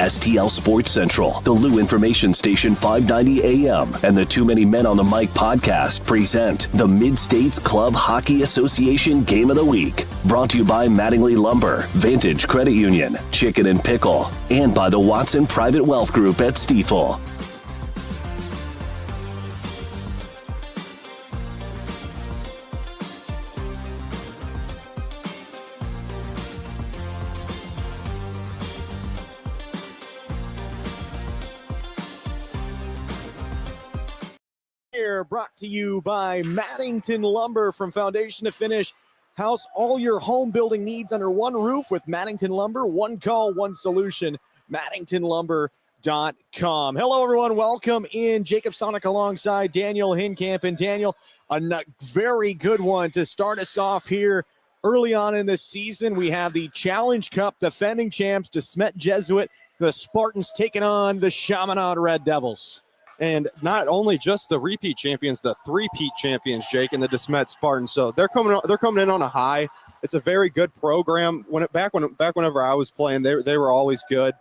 STL Sports Central, the Lou Information Station 590 AM, and the Too Many Men on the Mic podcast present the Mid-States Club Hockey Association Game of the Week. Brought to you by Mattingly Lumber, Vantage Credit Union, Chicken and Pickle, and by the Watson Private Wealth Group at STIFEL. Brought to you by Mattingly Lumber. From foundation to finish, house all your home building needs under one roof with Mattingly Lumber. One call, one solution. MattinglyLumber.com. Hello, everyone. Welcome in. Jacob Stonick alongside Daniel Hinkamp. And Daniel, a very good one to start us off here early on in this season. We have the Challenge Cup defending champs, DeSmet Jesuit, the Spartans taking on the Shamanad Red Devils. And not only just the repeat champions, the three-peat champions, Jake, and the DeSmet Spartans. So they're coming in on a high. It's a very good program. Whenever I was playing, they were always good.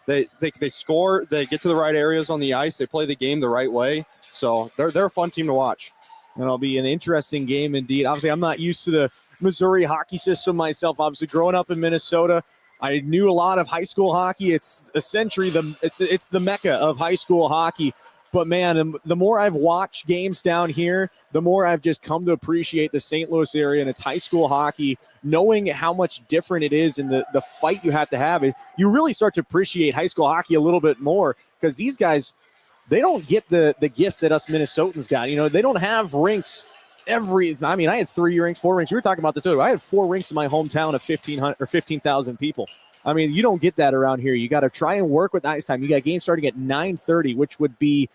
They score, they get to the right areas on the ice, they play the game the right way. So they're a fun team to watch. And it'll be an interesting game indeed. Obviously, I'm not used to the Missouri hockey system myself. Obviously, growing up in Minnesota, I knew a lot of high school hockey. It's essentially it's the mecca of high school hockey. But, man, the more I've watched games down here, the more I've just come to appreciate the St. Louis area and its high school hockey, knowing how much different it is in the fight you have to have. You really start to appreciate high school hockey a little bit more because these guys, they don't get the gifts that us Minnesotans got. You know, they don't have rinks I had 3 rinks, 4 rinks. We were talking about this earlier. I had 4 rinks in my hometown of 1,500 or 15,000 people. I mean, you don't get that around here. You got to try and work with ice time. You got games starting at 9:30, which would be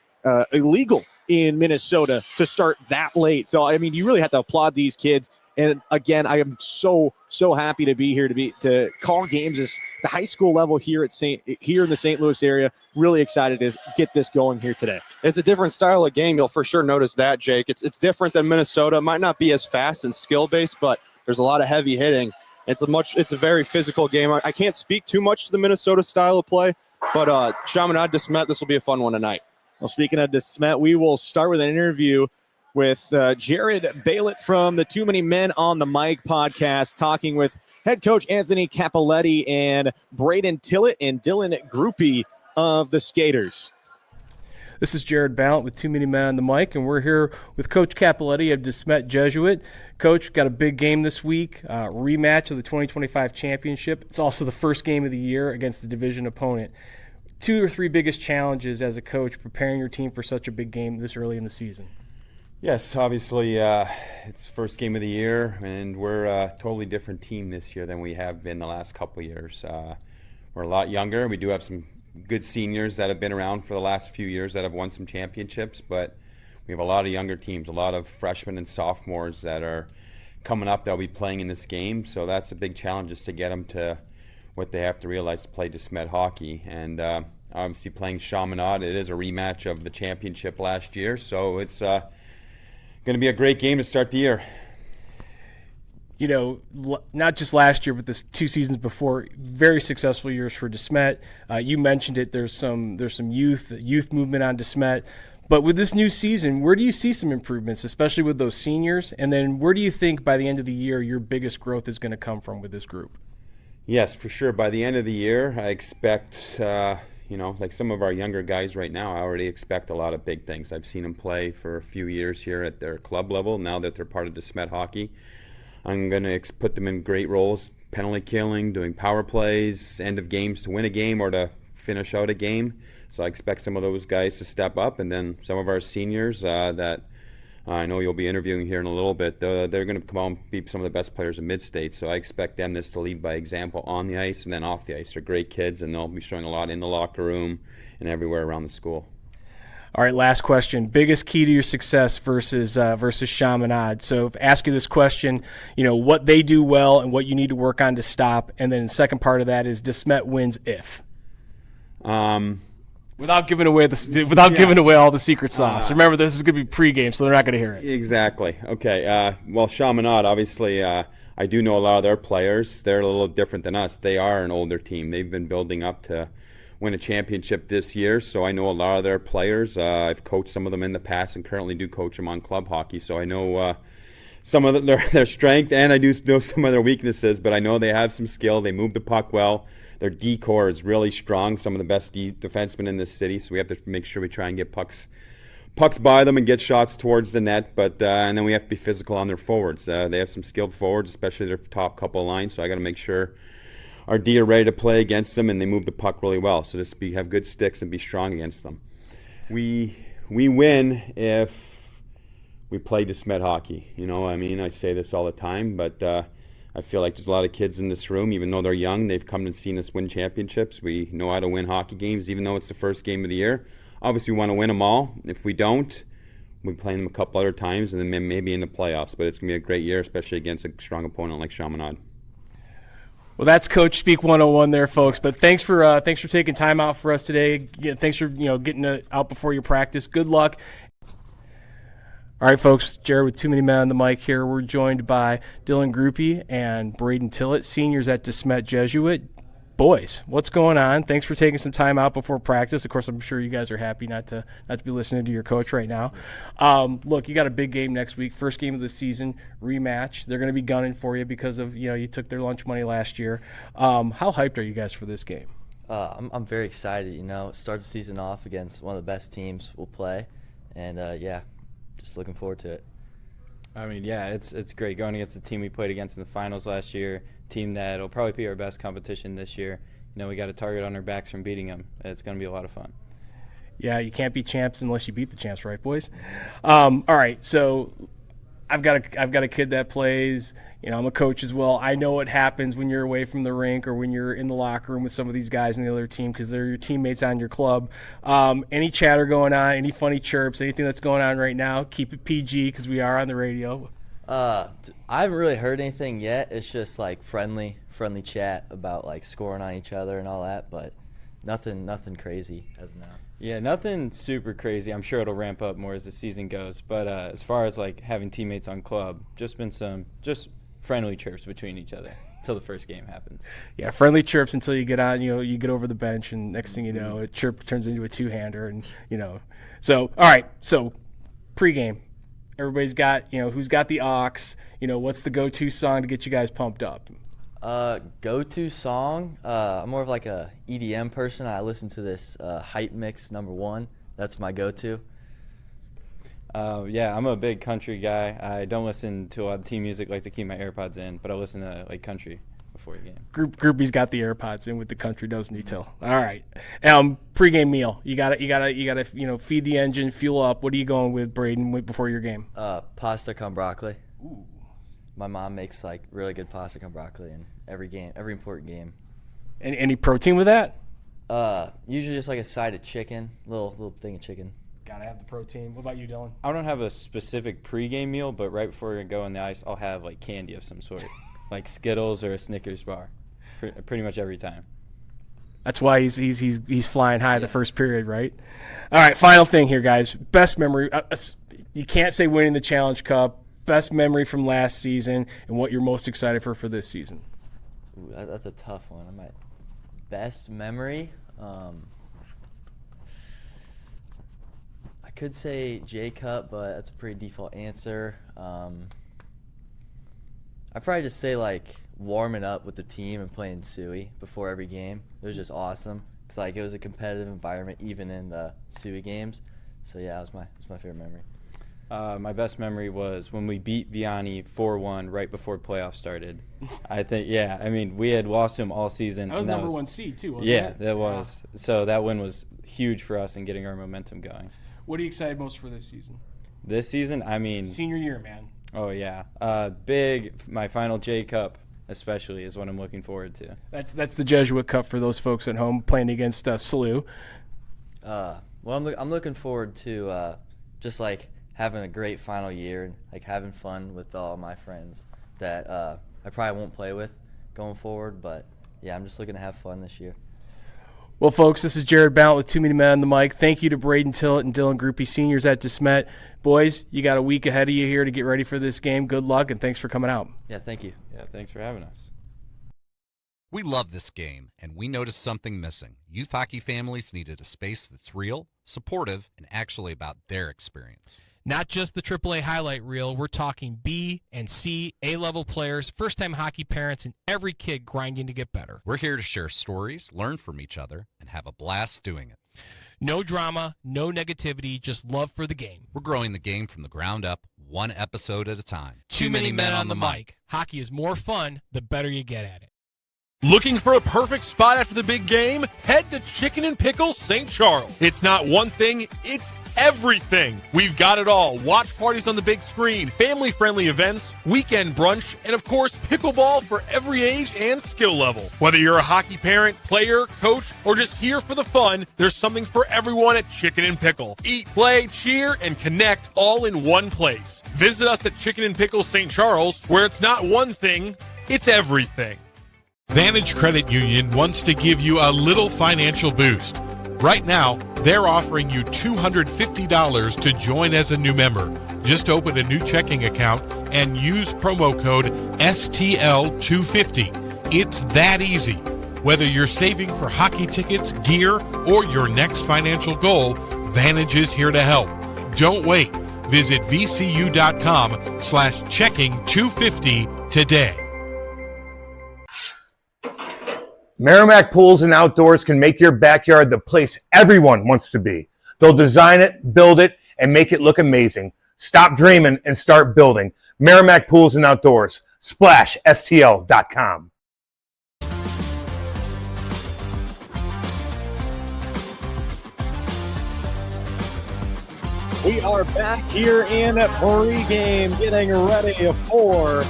illegal in Minnesota to start that late. So, I mean, you really have to applaud these kids. And again, I am so happy to be here to call games at the high school level here in the St. Louis area. Really excited to get this going here today. It's a different style of game. You'll for sure notice that, Jake. It's different than Minnesota. It might not be as fast and skill based, but there's a lot of heavy hitting. It's a very physical game. I can't speak too much to the Minnesota style of play, but Shamanad, DeSmet, this will be a fun one tonight. Well, speaking of DeSmet, we will start with an interview with Jared Baylett from the Too Many Men on the Mic podcast, talking with head coach Anthony Kapalletti and Braden Tillett and Dylan Groupie of the Skaters. This is Jared Baylett with Too Many Men on the Mic, and we're here with Coach Kapalletti of DeSmet Jesuit. Coach, got a big game this week, rematch of the 2025 championship. It's also the first game of the year against the division opponent. 2 or 3 biggest challenges as a coach preparing your team for such a big game this early in the season? Yes, obviously it's first game of the year, and we're a totally different team this year than we have been the last couple of years. We're a lot younger. We do have some good seniors that have been around for the last few years that have won some championships, but we have a lot of younger teams, a lot of freshmen and sophomores that are coming up that will be playing in this game. So that's a big challenge, just to get them to what they have to realize to play DeSmet hockey. And obviously playing Shamanad, it is a rematch of the championship last year, so it's going to be a great game to start the year. You know, not just last year, but this 2 seasons before, very successful years for DeSmet. You mentioned it. There's some youth movement on DeSmet. But with this new season, where do you see some improvements, especially with those seniors? And then where do you think by the end of the year your biggest growth is going to come from with this group? Yes, for sure. By the end of the year, I expect, like some of our younger guys right now, I already expect a lot of big things. I've seen them play for a few years here at their club level. Now that they're part of DeSmet hockey, I'm going to put them in great roles, penalty killing, doing power plays, end of games to win a game or to finish out a game. So I expect some of those guys to step up, and then some of our seniors that I know you'll be interviewing here in a little bit, they're going to come out and be some of the best players in mid-state. So I expect them to lead by example on the ice and then off the ice. They're great kids, and they'll be showing a lot in the locker room and everywhere around the school. All right, last question. Biggest key to your success versus Shamanad. So if I ask you this question, what they do well and what you need to work on to stop. And then the second part of that is DeSmet wins if. Without giving away all the secret sauce. Remember, this is going to be pregame, so they're not going to hear it. Exactly. Okay. Well, Shamanad, obviously, I do know a lot of their players. They're a little different than us. They are an older team. They've been building up to win a championship this year, so I know a lot of their players. I've coached some of them in the past and currently do coach them on club hockey, so I know some of their strength, and I do know some of their weaknesses, but I know they have some skill. They move the puck well. Their D-core is really strong, some of the best defensemen in this city, so we have to make sure we try and get pucks by them and get shots towards the net, but and then we have to be physical on their forwards. They have some skilled forwards, especially their top couple of lines, so I got to make sure our D are ready to play against them, and they move the puck really well, so just have good sticks and be strong against them. We win if we play DeSmet hockey. You know, I mean, I say this all the time, but I feel like there's a lot of kids in this room, even though they're young, they've come and seen us win championships. We know how to win hockey games, even though it's the first game of the year. Obviously, we want to win them all. If we don't, we play them a couple other times, and then maybe in the playoffs. But it's going to be a great year, especially against a strong opponent like Shamanad. Well, that's Coach Speak 101 there, folks. But thanks for taking time out for us today. Yeah, thanks for getting out before your practice. Good luck. All right, folks, Jared with Too Many Men on the mic here. We're joined by Dylan Groupie and Braden Tillett, seniors at DeSmet Jesuit. Boys, what's going on? Thanks for taking some time out before practice. Of course, I'm sure you guys are happy not to be listening to your coach right now. Look, you got a big game next week, first game of the season, rematch. They're going to be gunning for you because of you took their lunch money last year. How hyped are you guys for this game? I'm very excited. Start the season off against one of the best teams we'll play, and just looking forward to it. I mean, yeah, it's great going against the team we played against in the finals last year, team that will probably be our best competition this year. We got a target on our backs from beating them. It's going to be a lot of fun. Yeah, you can't beat champs unless you beat the champs, right, boys? All right, so I've got a kid that plays. I'm a coach as well. I know what happens when you're away from the rink or when you're in the locker room with some of these guys in the other team because they're your teammates on your club. Any chatter going on, any funny chirps, anything that's going on right now, keep it PG because we are on the radio. I haven't really heard anything yet. It's just like friendly chat about like scoring on each other and all that, but nothing crazy as of now. Yeah, nothing super crazy. I'm sure it'll ramp up more as the season goes. But as far as like having teammates on club, just been some friendly chirps between each other until the first game happens. Yeah, friendly chirps until you get on, you get over the bench, and next thing you know, a chirp turns into a two-hander, and So, all right, so pregame. Everybody's got, who's got the aux, what's the go-to song to get you guys pumped up? Go-to song, I'm more of like a EDM person. I listen to this Hype Mix #1. That's my go-to. Yeah, I'm a big country guy. I don't listen to a lot of team music, like to keep my AirPods in, but I listen to like country before the game. Groupie's got the AirPods in with the country, doesn't he, Till? All right. Pregame meal. You gotta feed the engine, fuel up. What are you going with, Braden, before your game? Pasta con broccoli. Ooh. My mom makes like really good pasta con broccoli in every important game. And any protein with that? Usually just like a side of chicken, little thing of chicken. Gotta have the protein. What about you, Dylan? I don't have a specific pregame meal, but right before we go on the ice, I'll have like candy of some sort, like Skittles or a Snickers bar, pretty much every time. That's why he's flying high the first period, right? All right, final thing here, guys. Best memory. You can't say winning the Challenge Cup. Best memory from last season and what you're most excited for this season. Ooh, that's a tough one. Best memory. I could say J Cup, but that's a pretty default answer. I'd probably just say like warming up with the team and playing Suey before every game. It was just awesome because like it was a competitive environment even in the Suey games. So yeah, it was my favorite memory. My best memory was when we beat Vianney 4-1 right before playoffs started. I think, yeah, I mean, we had lost to him all season. That was number 1 seed, too, wasn't it? Yeah, that was. So that win was huge for us in getting our momentum going. What are you excited most for this season? This season, I mean. Senior year, man. Oh, yeah. My final J Cup, especially, is what I'm looking forward to. That's the Jesuit Cup for those folks at home playing against SLU. Well, I'm looking forward to just like having a great final year and like having fun with all my friends that I probably won't play with going forward, but yeah, I'm just looking to have fun this year. Well, folks, this is Jared Ballant with Too Many Men on the mic. Thank you to Braden Tillett and Dylan Groupie, seniors at DeSmet. Boys, you got a week ahead of you here to get ready for this game. Good luck, and thanks for coming out. Yeah, thank you. Yeah, thanks for having us. We love this game, and we noticed something missing. Youth hockey families needed a space that's real, supportive, and actually about their experience. Not just the AAA highlight reel, we're talking B and C, A-level players, first-time hockey parents, and every kid grinding to get better. We're here to share stories, learn from each other, and have a blast doing it. No drama, no negativity, just love for the game. We're growing the game from the ground up, one episode at a time. Too many men on the mic. Hockey is more fun, the better you get at it. Looking for a perfect spot after the big game? Head to Chicken and Pickle St. Charles. It's not one thing, it's everything. We've got it all. Watch parties on the big screen, family-friendly events, weekend brunch, and of course, pickleball for every age and skill level. Whether you're a hockey parent, player, coach, or just here for the fun, there's something for everyone at Chicken and Pickle. Eat, play, cheer, and connect all in one place. Visit us at Chicken and Pickle St. Charles, where it's not one thing, it's everything. Vantage Credit Union wants to give you a little financial boost. Right now, they're offering you $250 to join as a new member. Just open a new checking account and use promo code STL250. It's that easy. Whether you're saving for hockey tickets, gear, or your next financial goal, Vantage is here to help. Don't wait. Visit vcu.com/checking250 today. Merrimack Pools and Outdoors can make your backyard the place everyone wants to be. They'll design it, build it, and make it look amazing. Stop dreaming and start building. Merrimack Pools and Outdoors. SplashSTL.com. We are back here in Pregame, getting ready for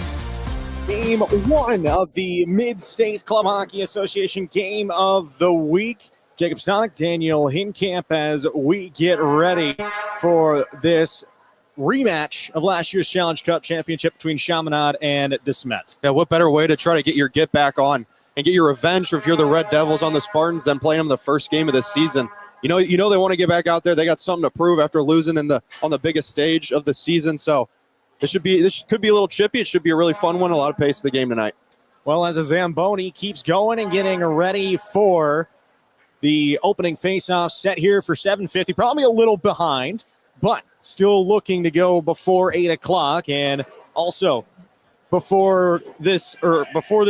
Game 1 of the Mid-States Club Hockey Association Game of the Week. Jacob Stock, Daniel Hinkamp, as we get ready for this rematch of last year's Challenge Cup championship between Shamanad and DeSmet. Yeah, what better way to try to get your get back on and get your revenge if you're the Red Devils on the Spartans than playing them the first game of the season. You know they want to get back out there. They got something to prove after losing on the biggest stage of the season. So this could be a little chippy. It should be a really fun one. A lot of pace to the game tonight. Well, as a Zamboni keeps going and getting ready for the opening faceoff set here for 7:50, probably a little behind, but still looking to go before 8 o'clock. And also before this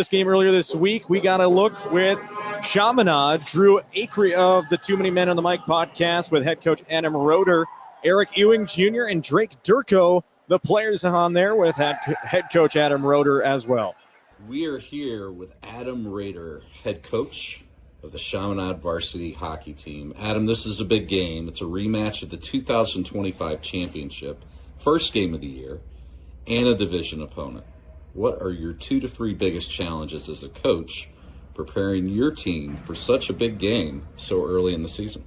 game earlier this week, we got a look with Shamanad, Drew Acree of the Too Many Men on the Mic podcast with head coach Adam Roeder, Eric Ewing Jr., and Drake Durko, the players on there with head coach Adam Roeder as well. We are here with Adam Roeder, head coach of the Shamanad varsity hockey team. Adam, this is a big game. It's a rematch of the 2025 championship, first game of the year, and a division opponent. What are your 2 to 3 biggest challenges as a coach preparing your team for such a big game so early in the season?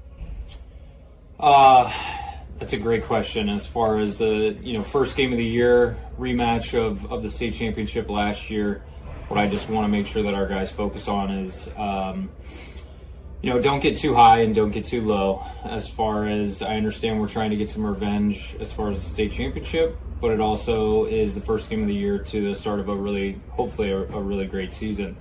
That's a great question. As far as the first game of the year rematch of the state championship last year, what I just want to make sure that our guys focus on is don't get too high and don't get too low. As far as I understand, we're trying to get some revenge as far as the state championship, but it also is the first game of the year to the start of hopefully a really great season.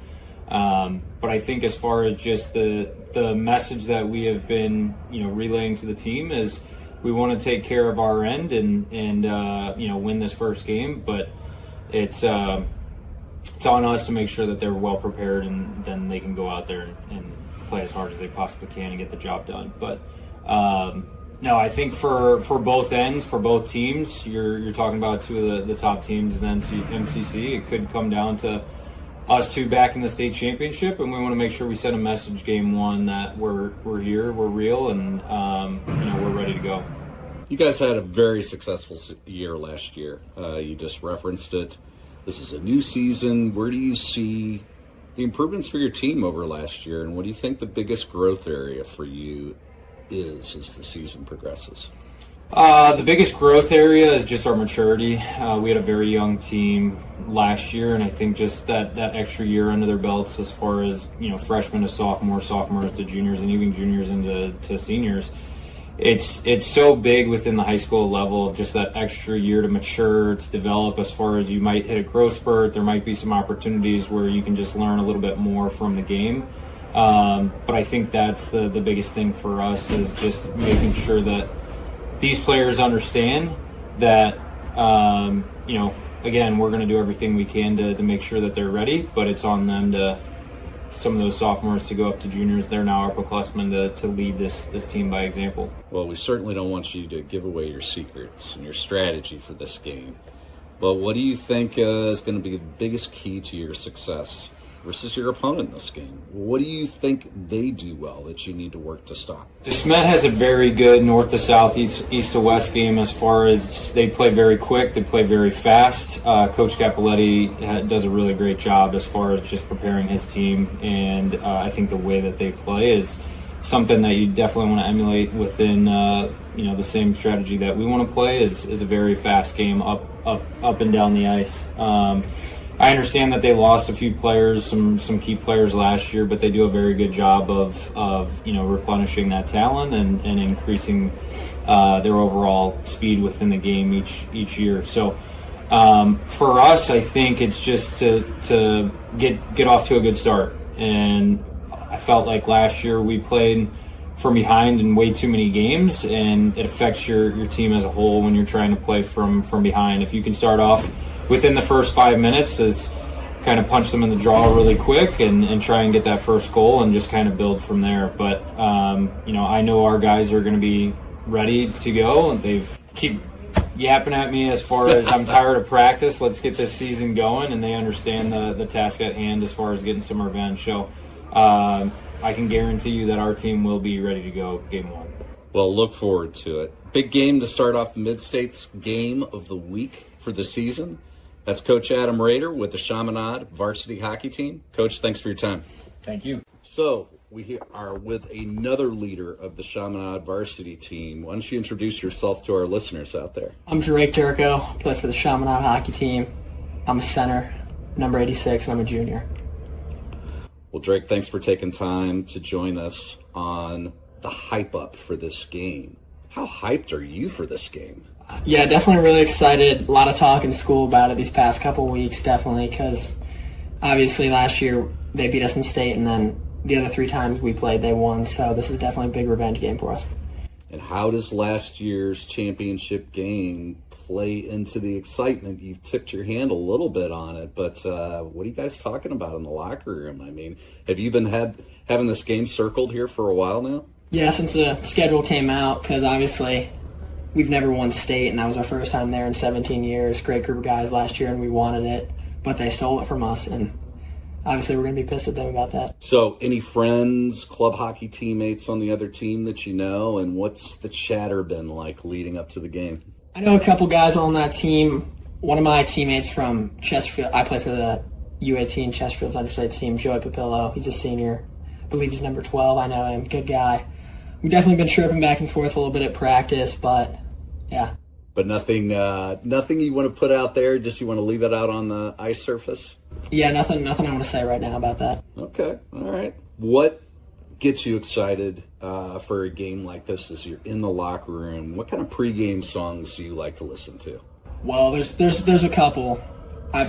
But I think as far as just the message that we have been relaying to the team is we want to take care of our end and win this first game, but it's on us to make sure that they're well prepared and then they can go out there and play as hard as they possibly can and get the job done. But no, I think for both ends, for both teams, you're talking about two of the top teams in the MCC. It could come down to us two back in the state championship, and we want to make sure we send a message game one that we're here, we're real, and we're ready to go. You guys had a very successful year last year. You just referenced it. This is a new season. Where do you see the improvements for your team over last year, and what do you think the biggest growth area for you is as the season progresses? The biggest growth area is just our maturity. We had a very young team last year, and I think just that extra year under their belts as far as freshmen to sophomores to juniors, and even juniors into seniors, it's so big within the high school level, just that extra year to mature, to develop, as far as you might hit a growth spurt. There might be some opportunities where you can just learn a little bit more from the game. But I think that's the biggest thing for us, is just making sure that these players understand that, again, we're going to do everything we can to make sure that they're ready, but it's on them some of those sophomores to go up to juniors. They're now upperclassmen to lead this team by example. Well, we certainly don't want you to give away your secrets and your strategy for this game. But what do you think is going to be the biggest key to your success versus your opponent in this game? What do you think they do well that you need to work to stop? DeSmet has a very good north to south, east to west game, as far as they play very quick, they play very fast. Coach Kapalletti does a really great job as far as just preparing his team, and I think the way that they play is something that you definitely want to emulate within the same strategy that we want to play. Is a very fast game up and down the ice. I understand that they lost a few players, some key players last year, but they do a very good job of replenishing that talent and increasing their overall speed within the game each year. So for us, I think it's just to get off to a good start. And I felt like last year we played from behind in way too many games, and it affects your team as a whole when you're trying to play from behind. If you can start off within the first 5 minutes, is kind of punch them in the jaw really quick and try and get that first goal and just kind of build from there. But, I know our guys are going to be ready to go. They've keep yapping at me as far as I'm tired of practice. Let's get this season going. And they understand the task at hand as far as getting some revenge. So I can guarantee you that our team will be ready to go game one. Well, look forward to it. Big game to start off the Mid-States game of the week for the season. That's Coach Adam Roeder with the Shamanad varsity hockey team. Coach, thanks for your time. Thank you. So we are with another leader of the Shamanad varsity team. Why don't you introduce yourself to our listeners out there? I'm Drake Durko, play for the Shamanad hockey team. I'm a center, number 86, and I'm a junior. Well, Drake, thanks for taking time to join us on the hype up for this game. How hyped are you for this game? Yeah, definitely really excited. A lot of talk in school about it these past couple weeks, definitely, because obviously last year they beat us in state, and then the other 3 times we played, they won. So this is definitely a big revenge game for us. And how does last year's championship game play into the excitement? You've tipped your hand a little bit on it, but what are you guys talking about in the locker room? I mean, have you been having this game circled here for a while now? Yeah, since the schedule came out, because obviously we've never won state, and that was our first time there in 17 years. Great group of guys last year, and we wanted it, but they stole it from us, and obviously we're going to be pissed at them about that. So any friends, club hockey teammates on the other team that you know, and what's the chatter been like leading up to the game? I know a couple guys on that team. One of my teammates from Chesterfield, I play for the U18 Chesterfield's understate team, Joey Papillo. He's a senior. I believe he's number 12. I know him. Good guy. We've definitely been chirping back and forth a little bit at practice, but yeah. But nothing you want to put out there, just you want to leave it out on the ice surface? Yeah, nothing I want to say right now about that. Okay, all right. What gets you excited for a game like this as you're in the locker room? What kind of pregame songs do you like to listen to? Well, there's a couple. I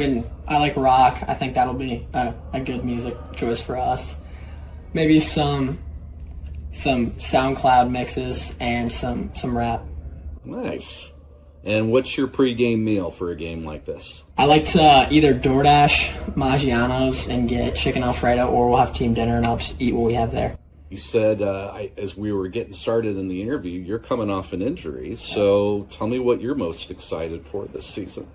like rock. I think that'll be a good music choice for us. Maybe some SoundCloud mixes and some rap. Nice. And what's your pregame meal for a game like this? I like to either DoorDash Maggiano's and get chicken Alfredo, or we'll have team dinner and I'll just eat what we have there. You said, as we were getting started in the interview, you're coming off an injury. So tell me what you're most excited for this season.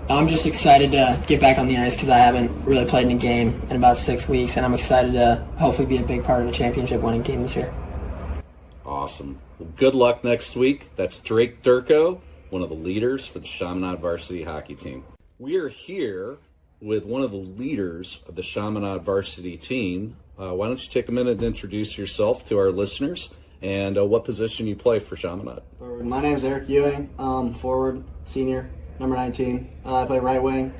I'm just excited to get back on the ice because I haven't really played in a game in about 6 weeks, and I'm excited to hopefully be a big part of a championship-winning team this year. Awesome. Well, good luck next week. That's Drake Durko, one of the leaders for the Shamanad varsity hockey team. We are here with one of the leaders of the Shamanad varsity team. Why don't you take a minute and introduce yourself to our listeners and what position you play for Shamanad? My name is Eric Ewing. Forward, senior, number 19. I play right wing.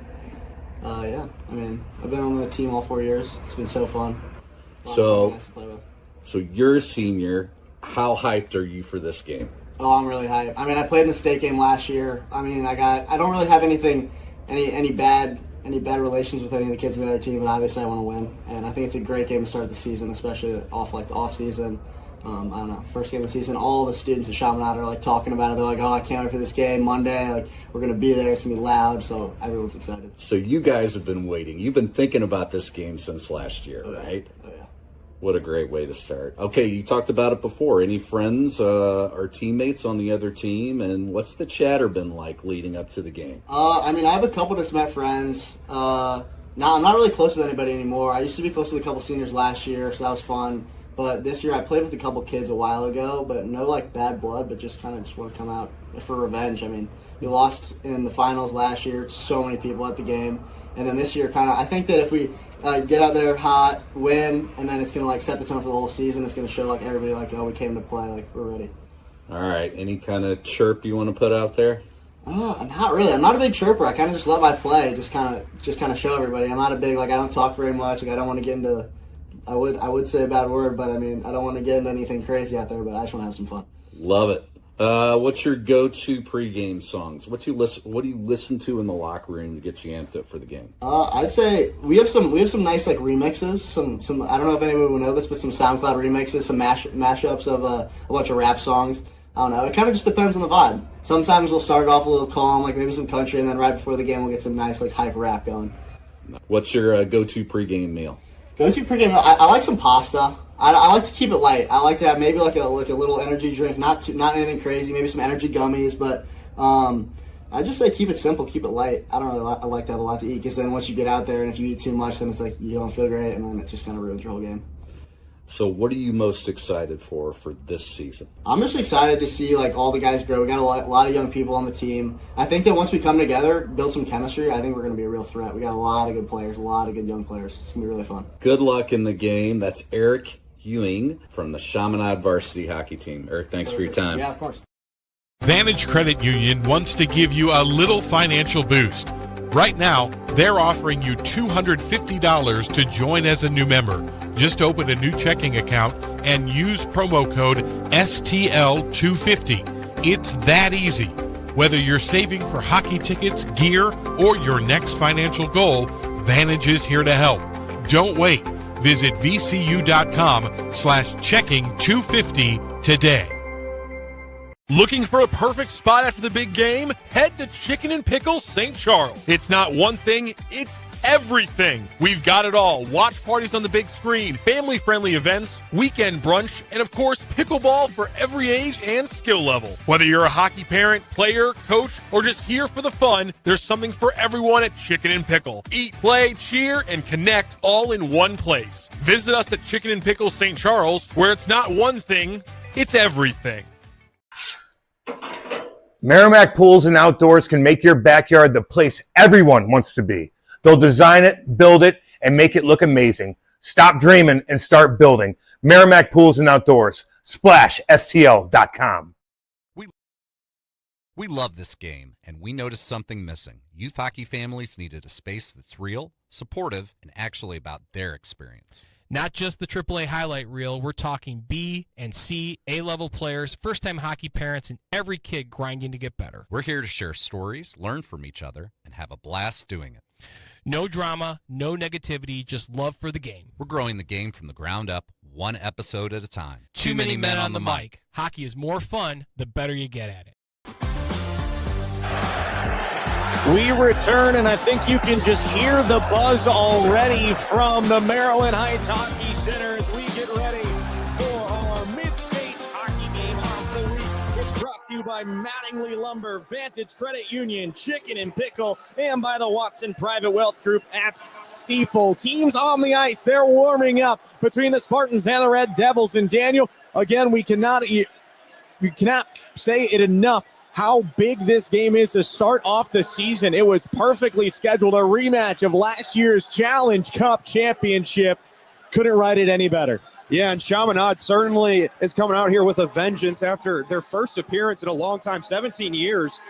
I've been on the team all 4 years. It's been so fun. Nice to play with. So you're a senior. how hyped are you for this game? Oh, I'm really hyped. I mean, I played in the state game last year. I mean, I don't really have any bad relations with any of the kids on the other team, and obviously I want to win. And I think it's a great game to start the season, especially off the off season. I don't know, first game of the season. All the students at Shamanad are talking about it. They're like, "Oh, I can't wait for this game Monday. We're gonna be there. It's gonna be loud." So everyone's excited. So you guys have been waiting. You've been thinking about this game since last year, right? Oh yeah. What a great way to start. Okay, you talked about it before. Any friends or teammates on the other team, and what's the chatter been like leading up to the game? I mean, I have a couple DeSmet friends. Now I'm not really close with anybody anymore. I used to be close with a couple seniors last year, so that was fun. But this year I played with a couple kids a while ago, but no bad blood, but just kind of want to come out for revenge. I mean, we lost in the finals last year. So many people at the game. And then this year I think that if we get out there hot, win, and then it's going to set the tone for the whole season. It's going to show everybody oh, we came to play, we're ready. All right. Any kind of chirp you want to put out there? Not really. I'm not a big chirper. I kind of just let my play just kind of show everybody. I'm not a big, I don't talk very much. I don't want to get into... I would say a bad word, but I mean, I don't want to get into anything crazy out there, but I just want to have some fun. Love it. What's your go-to pregame songs? What do you listen to in the locker room to get you amped up for the game? I'd say we have some nice remixes. Some I don't know if anyone will know this, but some SoundCloud remixes, some mashups of a bunch of rap songs. I don't know. It kind of just depends on the vibe. Sometimes we'll start it off a little calm, maybe some country, and then right before the game we'll get some nice hype rap going. What's your go-to pregame meal? Go-to pregame, I like some pasta. I like to keep it light. I like to have maybe a little energy drink, not anything crazy, maybe some energy gummies, but I just say keep it simple, keep it light. I like to have a lot to eat, because then once you get out there and if you eat too much, then it's you don't feel great, and then it just kind of ruins your whole game. So what are you most excited for this season? I'm just excited to see all the guys grow. We got a lot of young people on the team. I think that once we come together, build some chemistry, I think we're going to be a real threat. We got a lot of good players, a lot of good young players. It's going to be really fun. Good luck in the game. That's Eric Ewing from the Shamanad varsity hockey team. Eric, thanks for your time. Yeah, of course. Vantage Credit Union wants to give you a little financial boost. Right now, they're offering you $250 to join as a new member. Just open a new checking account and use promo code STL250. It's that easy. Whether you're saving for hockey tickets, gear, or your next financial goal, Vantage is here to help. Don't wait. Visit vcu.com/checking250 today. Looking for a perfect spot after the big game? Head to Chicken and Pickle St. Charles. It's not one thing, it's everything. We've got it all. Watch parties on the big screen, family-friendly events, weekend brunch, and of course, pickleball for every age and skill level. Whether you're a hockey parent, player, coach, or just here for the fun, there's something for everyone at Chicken and Pickle. Eat, play, cheer, and connect all in one place. Visit us at Chicken and Pickle St. Charles, where it's not one thing, it's everything. Merrimack Pools and Outdoors can make your backyard the place everyone wants to be. They'll design it, build it, and make it look amazing. Stop dreaming and start building. Merrimack Pools and Outdoors. Splash, STL.com. We love this game, and we noticed something missing. Youth hockey families needed a space that's real, supportive, and actually about their experience. Not just the AAA highlight reel, we're talking B and C, A-level players, first-time hockey parents, and every kid grinding to get better. We're here to share stories, learn from each other, and have a blast doing it. No drama, no negativity, just love for the game. We're growing the game from the ground up, one episode at a time. Too many men on the mic. Hockey is more fun the better you get at it. We return, and I think you can just hear the buzz already from the Maryland Heights Hockey Center as we get ready for our Mid-States Hockey Game of the Week. It's brought to you by Mattingly Lumber, Vantage Credit Union, Chicken and Pickle, and by the Watson Private Wealth Group at STIFEL. Teams on the ice, they're warming up between the Spartans and the Red Devils. And Daniel, again, we cannot say it enough how big this game is to start off the season. It was perfectly scheduled, a rematch of last year's Challenge Cup championship. Couldn't write it any better. Yeah, and Shamanad certainly is coming out here with a vengeance after their first appearance in a long time, 17 years.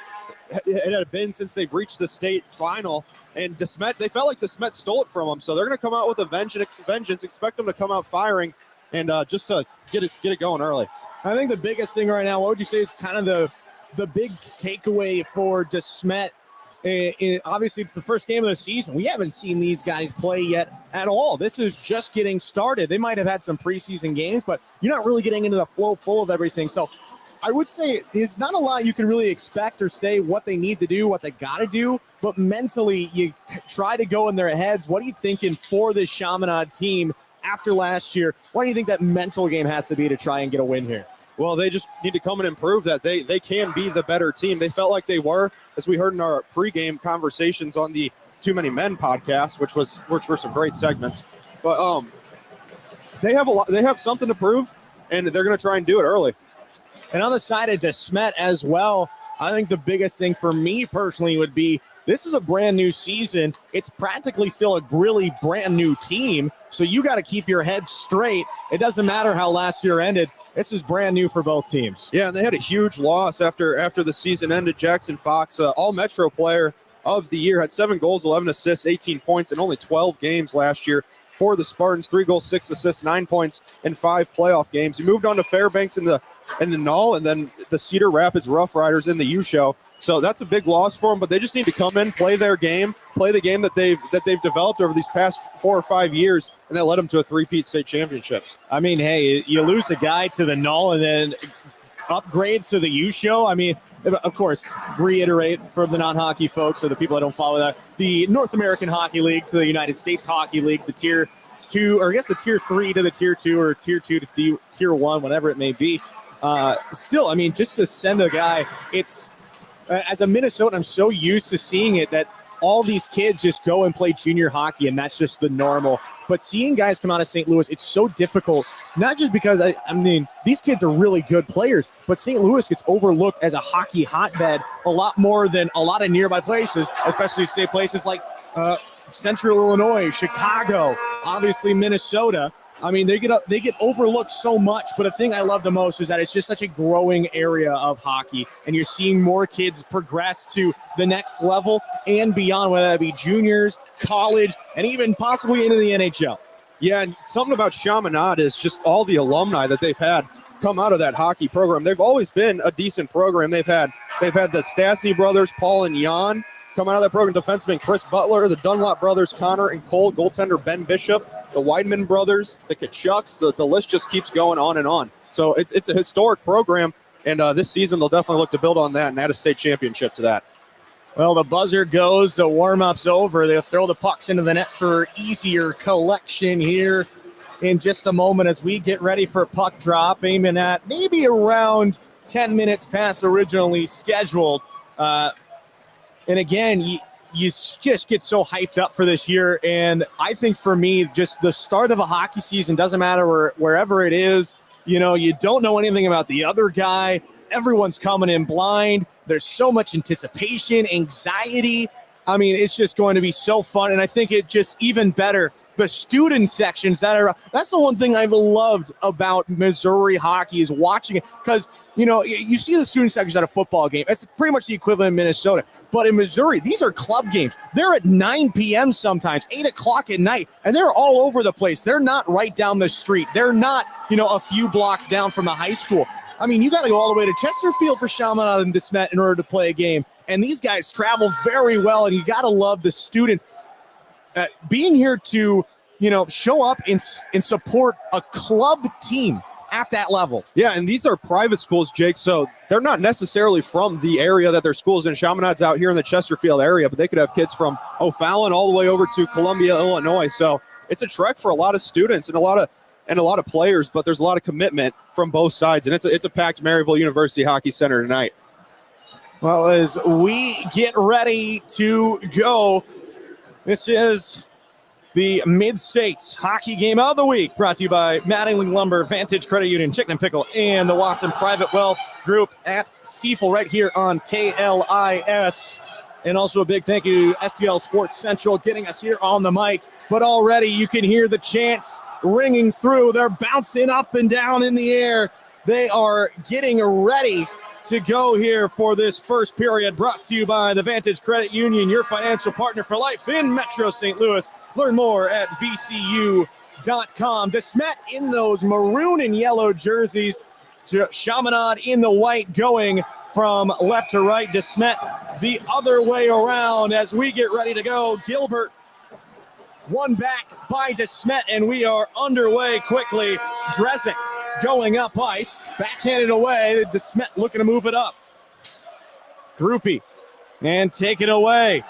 It had been since they've reached the state final. And DeSmet, they felt like DeSmet stole it from them, so they're going to come out with a vengeance, expect them to come out firing. and just to get it going early. I think the biggest thing right now, what would you say is kind of the big takeaway for DeSmet? Obviously, it's the first game of the season. We haven't seen these guys play yet at all. This is just getting started. They might have had some preseason games, but you're not really getting into the flow full of everything. So I would say there's not a lot you can really expect or say what they need to do, what they got to do, but mentally you try to go in their heads. What are you thinking for this Shamanad team after last year? What do you think that mental game has to be to try and get a win here? Well, they just need to come and improve that they can be the better team. They felt like they were, as we heard in our pregame conversations on the Too Many Men podcast, which were some great segments. But they have something to prove, and they're going to try and do it early. And on the side of DeSmet as well, I think the biggest thing for me personally would be this is a brand new season. It's practically still a really brand new team, so you got to keep your head straight. It doesn't matter how last year ended. This is brand new for both teams. Yeah, and they had a huge loss after the season ended. Jackson Fox, all-Metro player of the year, had 7 goals, 11 assists, 18 points in only 12 games last year for the Spartans. 3 goals, 6 assists, 9 points in 5 playoff games. He moved on to Fairbanks in the Null, and then the Cedar Rapids Rough Riders in the U-Show. So that's a big loss for them, but they just need to come in, play their game, play the game that they've developed over these past 4 or 5 years, and that led them to a 3-peat state championships. I mean, hey, you lose a guy to the Null and then upgrade to the U-Show. I mean, of course, reiterate for the non-hockey folks or the people that don't follow that, the North American Hockey League to the United States Hockey League, the Tier 2, or I guess the Tier 3 to the Tier 2 or Tier 2 to Tier 1, whatever it may be. Still, I mean, just to send a guy, it's as a Minnesotan, I'm so used to seeing it that all these kids just go and play junior hockey, and that's just the normal. But seeing guys come out of St. Louis, it's so difficult, not just because, I mean, these kids are really good players, but St. Louis gets overlooked as a hockey hotbed a lot more than a lot of nearby places, especially, say, places like Central Illinois, Chicago, obviously Minnesota. I mean, they get overlooked so much, but the thing I love the most is that it's just such a growing area of hockey, and you're seeing more kids progress to the next level and beyond, whether that be juniors, college, and even possibly into the NHL. Yeah, and something about Shamanad is just all the alumni that they've had come out of that hockey program. They've always been a decent program. They've had the Stastny brothers, Paul and Jan, come out of that program. Defenseman Chris Butler, the Dunlop brothers, Connor and Cole, goaltender Ben Bishop, the Weidman brothers, the Kachucks, the list just keeps going on and on. So it's a historic program, and this season they'll definitely look to build on that and add a state championship to that. Well, the buzzer goes, the warm-up's over. They'll throw the pucks into the net for easier collection here in just a moment as we get ready for puck drop, aiming at maybe around 10 minutes past originally scheduled. And again, you just get so hyped up for this year. And I think for me, just the start of a hockey season, doesn't matter wherever it is, you know, you don't know anything about the other guy. Everyone's coming in blind. There's so much anticipation, anxiety. I mean, it's just going to be so fun. And I think it just even better, the student sections that's the one thing I've loved about Missouri hockey is watching it. Because, you know, you see the student sections at a football game. It's pretty much the equivalent in Minnesota. But in Missouri, these are club games. They're at 9 p.m. sometimes, 8 o'clock at night, and they're all over the place. They're not right down the street. They're not, you know, a few blocks down from the high school. I mean, you got to go all the way to Chesterfield for Shamanad and DeSmet in order to play a game. And these guys travel very well, and you got to love the students being here to, you know, show up and support a club team at that level. Yeah, and these are private schools, Jake, so they're not necessarily from the area that their school's in. Shamanad's out here in the Chesterfield area, but they could have kids from O'Fallon all the way over to Columbia, Illinois. So it's a trek for a lot of students and a lot of players, but there's a lot of commitment from both sides, and it's a packed Maryville University Hockey Center tonight. Well, as we get ready to go, this is the Mid-States Hockey Game of the Week, brought to you by Mattingly Lumber, Vantage Credit Union, Chicken and Pickle, and the Watson Private Wealth Group at STIFEL right here on KLIS. And also a big thank you to STL Sports Central getting us here on the mic. But already you can hear the chants ringing through. They're bouncing up and down in the air. They are getting ready to go here for this first period, brought to you by the Vantage Credit Union, your financial partner for life in Metro St. Louis. Learn more at vcu.edu. DeSmet.com. DeSmet in those maroon and yellow jerseys. Chaminade in the white, going from left to right. DeSmet the other way around as we get ready to go. Gilbert one back by DeSmet, and we are underway quickly. Drezik going up ice, backhanded away. DeSmet looking to move it up. Groupie and take it away.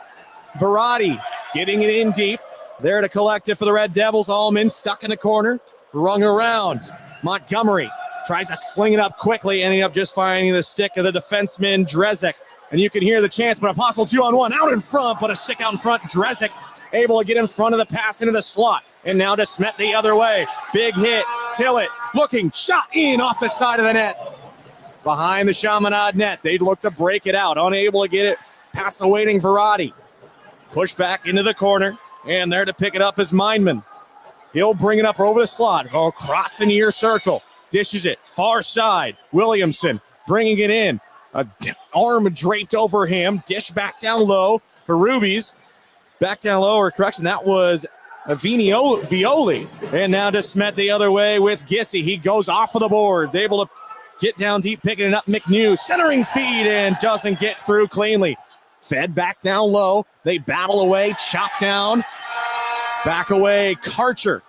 Verratti getting it in deep. There to collect it for the Red Devils. Allman stuck in the corner, rung around. Montgomery tries to sling it up quickly, ending up just finding the stick of the defenseman, Drezik. And you can hear the chance, but a possible 2-on-1 out in front, but a stick out in front. Drezik able to get in front of the pass into the slot. And now DeSmet the other way. Big hit. Tillett looking, shot in off the side of the net. Behind the Chaminade net. They'd look to break it out. Unable to get it past the waiting Verratti. Push back into the corner. And there to pick it up is Mindman. He'll bring it up over the slot. Go across the near circle. Dishes it far side. Williamson bringing it in. An arm draped over him. Dish back down low. Berubis back down low, or correction, that was Violi. And now DeSmet the other way with Gissy. He goes off of the boards, able to get down deep, picking it up. McNew centering feed and doesn't get through cleanly. Fed back down low. They battle away, chop down. Back away, Karcher.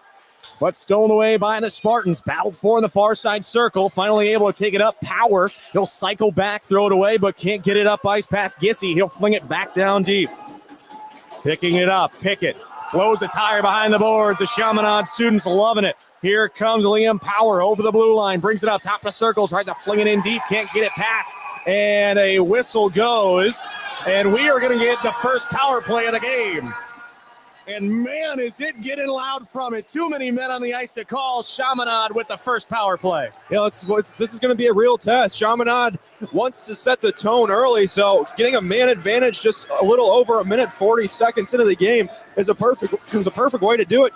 But stolen away by the Spartans. Battled for in the far side circle. Finally able to take it up. Power. He'll cycle back, throw it away, but can't get it up ice past Gissy. He'll fling it back down deep. Picking it up. Pickett blows the tire behind the boards. The Chaminade students loving it. Here comes Liam Power over the blue line. Brings it up top of the circle. Tries to fling it in deep. Can't get it past. And a whistle goes. And we are going to get the first power play of the game. And man, is it getting loud from it. Too many men on the ice to call. Chaminade with the first power play. Yeah, this is going to be a real test. Chaminade wants to set the tone early, so getting a man advantage just a little over a minute 40 seconds into the game is a perfect way to do it.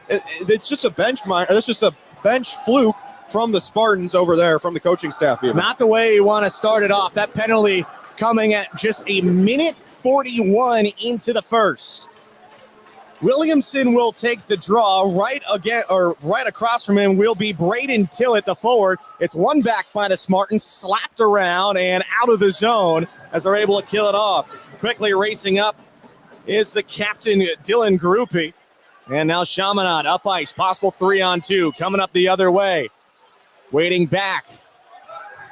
It's just a bench fluke from the Spartans over there, from the coaching staff. Even. Not the way you want to start it off. That penalty coming at just a minute 41 into the first. Williamson will take the draw. Right across from him will be Braden Tillett, the forward. It's one back by the Spartans, slapped around and out of the zone as they're able to kill it off. Quickly racing up is the captain, Dylan Groupie. And now Chaminade up ice, possible 3-on-2, coming up the other way. Waiting back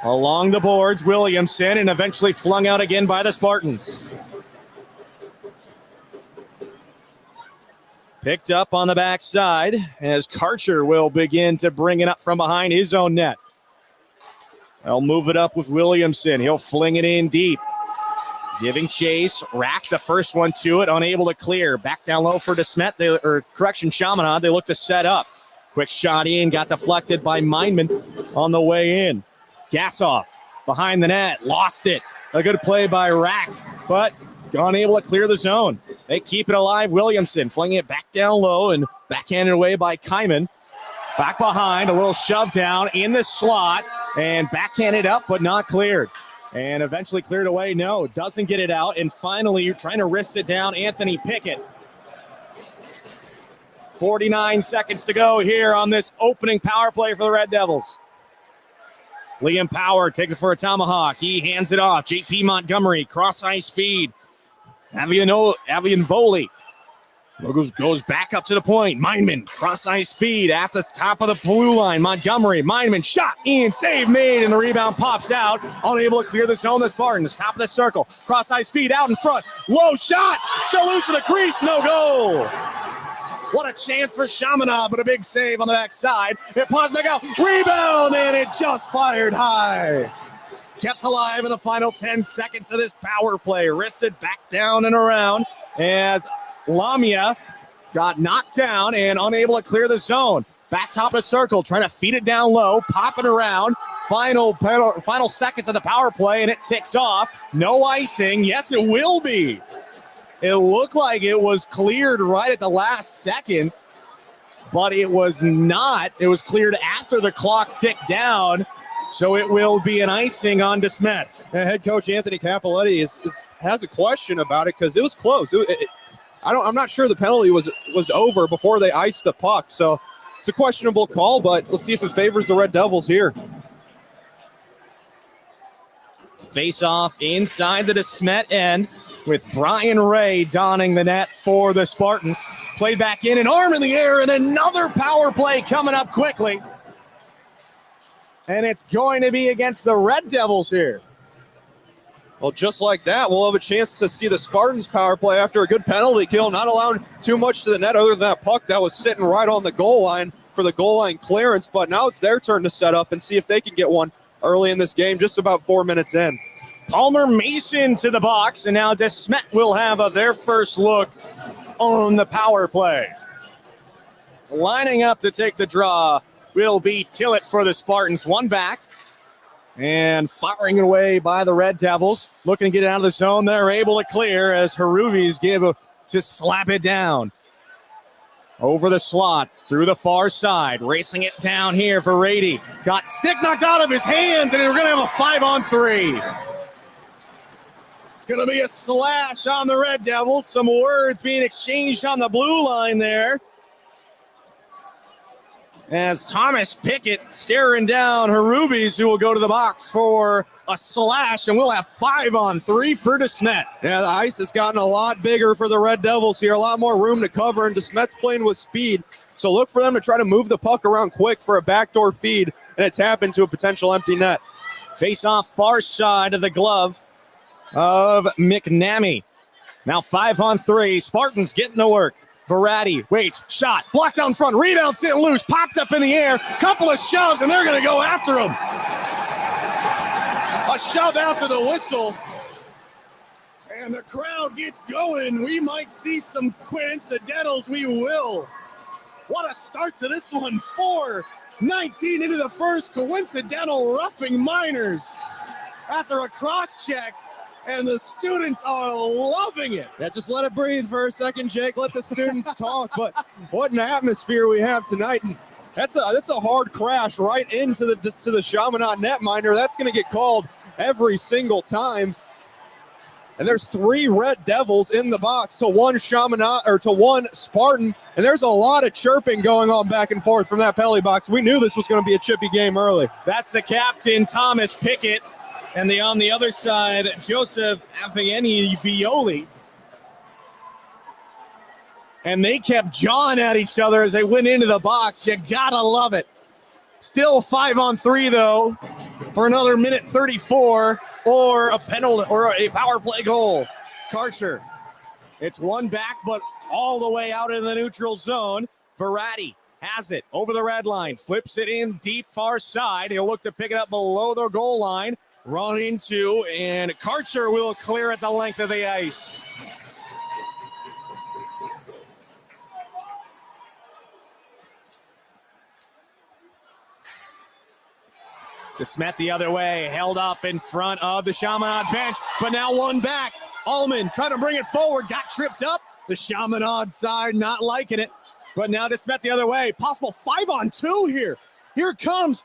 along the boards, Williamson, and eventually flung out again by the Spartans. Picked up on the backside as Karcher will begin to bring it up from behind his own net. They'll move it up with Williamson. He'll fling it in deep. Giving chase. Rack the first one to it. Unable to clear. Back down low for DeSmet. Chaminade. They look to set up. Quick shot in. Got deflected by Mindman on the way in. Gassoff behind the net. Lost it. A good play by Rack, but unable to clear the zone. They keep it alive. Williamson flinging it back down low and backhanded away by Kyman. Back behind, a little shove down in the slot and backhanded up, but not cleared. And eventually cleared away. No, doesn't get it out. And finally, you're trying to wrist it down. Anthony Pickett. 49 seconds to go here on this opening power play for the Red Devils. Liam Power takes it for a tomahawk. He hands it off. JP Montgomery, cross-ice feed. Avian Foley goes back up to the point. Mindman, cross-ice feed at the top of the blue line. Montgomery, Mindman, shot in, save made, and the rebound pops out. Unable to clear the zone. The Spartans, top of the circle. Cross-ice feed out in front. Low shot. Salute to the crease. No goal. What a chance for Chaminade, but a big save on the backside. It pops back out. Rebound, and it just fired high. Kept alive in the final 10 seconds of this power play. Wristed back down and around as Lamia got knocked down and unable to clear the zone. Back top of the circle, trying to feed it down low, popping around. Final seconds of the power play, and it ticks off. No icing. Yes, it will be. It looked like it was cleared right at the last second, but it was not. It was cleared after the clock ticked down. So it will be an icing on DeSmet. Head coach Anthony Kapalletti has a question about it because it was close. I'm not sure the penalty was over before they iced the puck. So It's a questionable call, but let's see if it favors the Red Devils here. Face off inside the DeSmet end with Brian Ray donning the net for the Spartans. Played back in, an arm in the air, and another power play coming up quickly. And it's going to be against the Red Devils here. Well, just like that, we'll have a chance to see the Spartans power play after a good penalty kill, not allowing too much to the net other than that puck that was sitting right on the goal line for the goal line clearance. But now it's their turn to set up and see if they can get one early in this game, just about 4 minutes in. Palmer Mason to the box, and now DeSmet will have their first look on the power play. Lining up to take the draw will be Tillett for the Spartans. One back. And firing away by the Red Devils. Looking to get it out of the zone. They're able to clear as Haruvis give to slap it down. Over the slot, through the far side. Racing it down here for Rady. Got stick knocked out of his hands, and we're going to have a 5-on-3. It's going to be a slash on the Red Devils. Some words being exchanged on the blue line there. As Thomas Pickett staring down Haruvis, who will go to the box for a slash, and we'll have 5-on-3 for DeSmet. Yeah, the ice has gotten a lot bigger for the Red Devils here, a lot more room to cover, and DeSmet's playing with speed. So look for them to try to move the puck around quick for a backdoor feed and a tap into a potential empty net. Face off far side of the glove of McNamee. Now 5-on-3, Spartans getting to work. Verratti waits, shot, blocked down front, rebound sitting loose, popped up in the air, couple of shoves, and they're going to go after him. A shove after the whistle, and the crowd gets going. We might see some coincidentals. We will. What a start to this one. 4:19 into the first, coincidental roughing Miners after a cross check. And the students are loving it. Yeah, just let it breathe for a second, Jake. Let the students talk. But what an atmosphere we have tonight. And that's a hard crash right into the Shamanad netminder. That's going to get called every single time. And there's 3 Red Devils in the box to 1 Shamanad or to 1 Spartan. And there's a lot of chirping going on back and forth from that penalty box. We knew this was going to be a chippy game early. That's the captain, Thomas Pickett. And on the other side, Joseph Afieni Violi. And they kept jawing at each other as they went into the box. You gotta love it. Still 5-on-3 though for another minute 34 or a penalty or a power play goal. Karcher. It's one back, but all the way out in the neutral zone. Verratti has it over the red line, flips it in deep far side. He'll look to pick it up below the goal line. Run into, and Karcher will clear at the length of the ice. DeSmet the other way, held up in front of the Shamanad bench, but now one back. Allman trying to bring it forward, got tripped up. The Shamanad side not liking it, but now DeSmet the other way. Possible 5-on-2 here. Here comes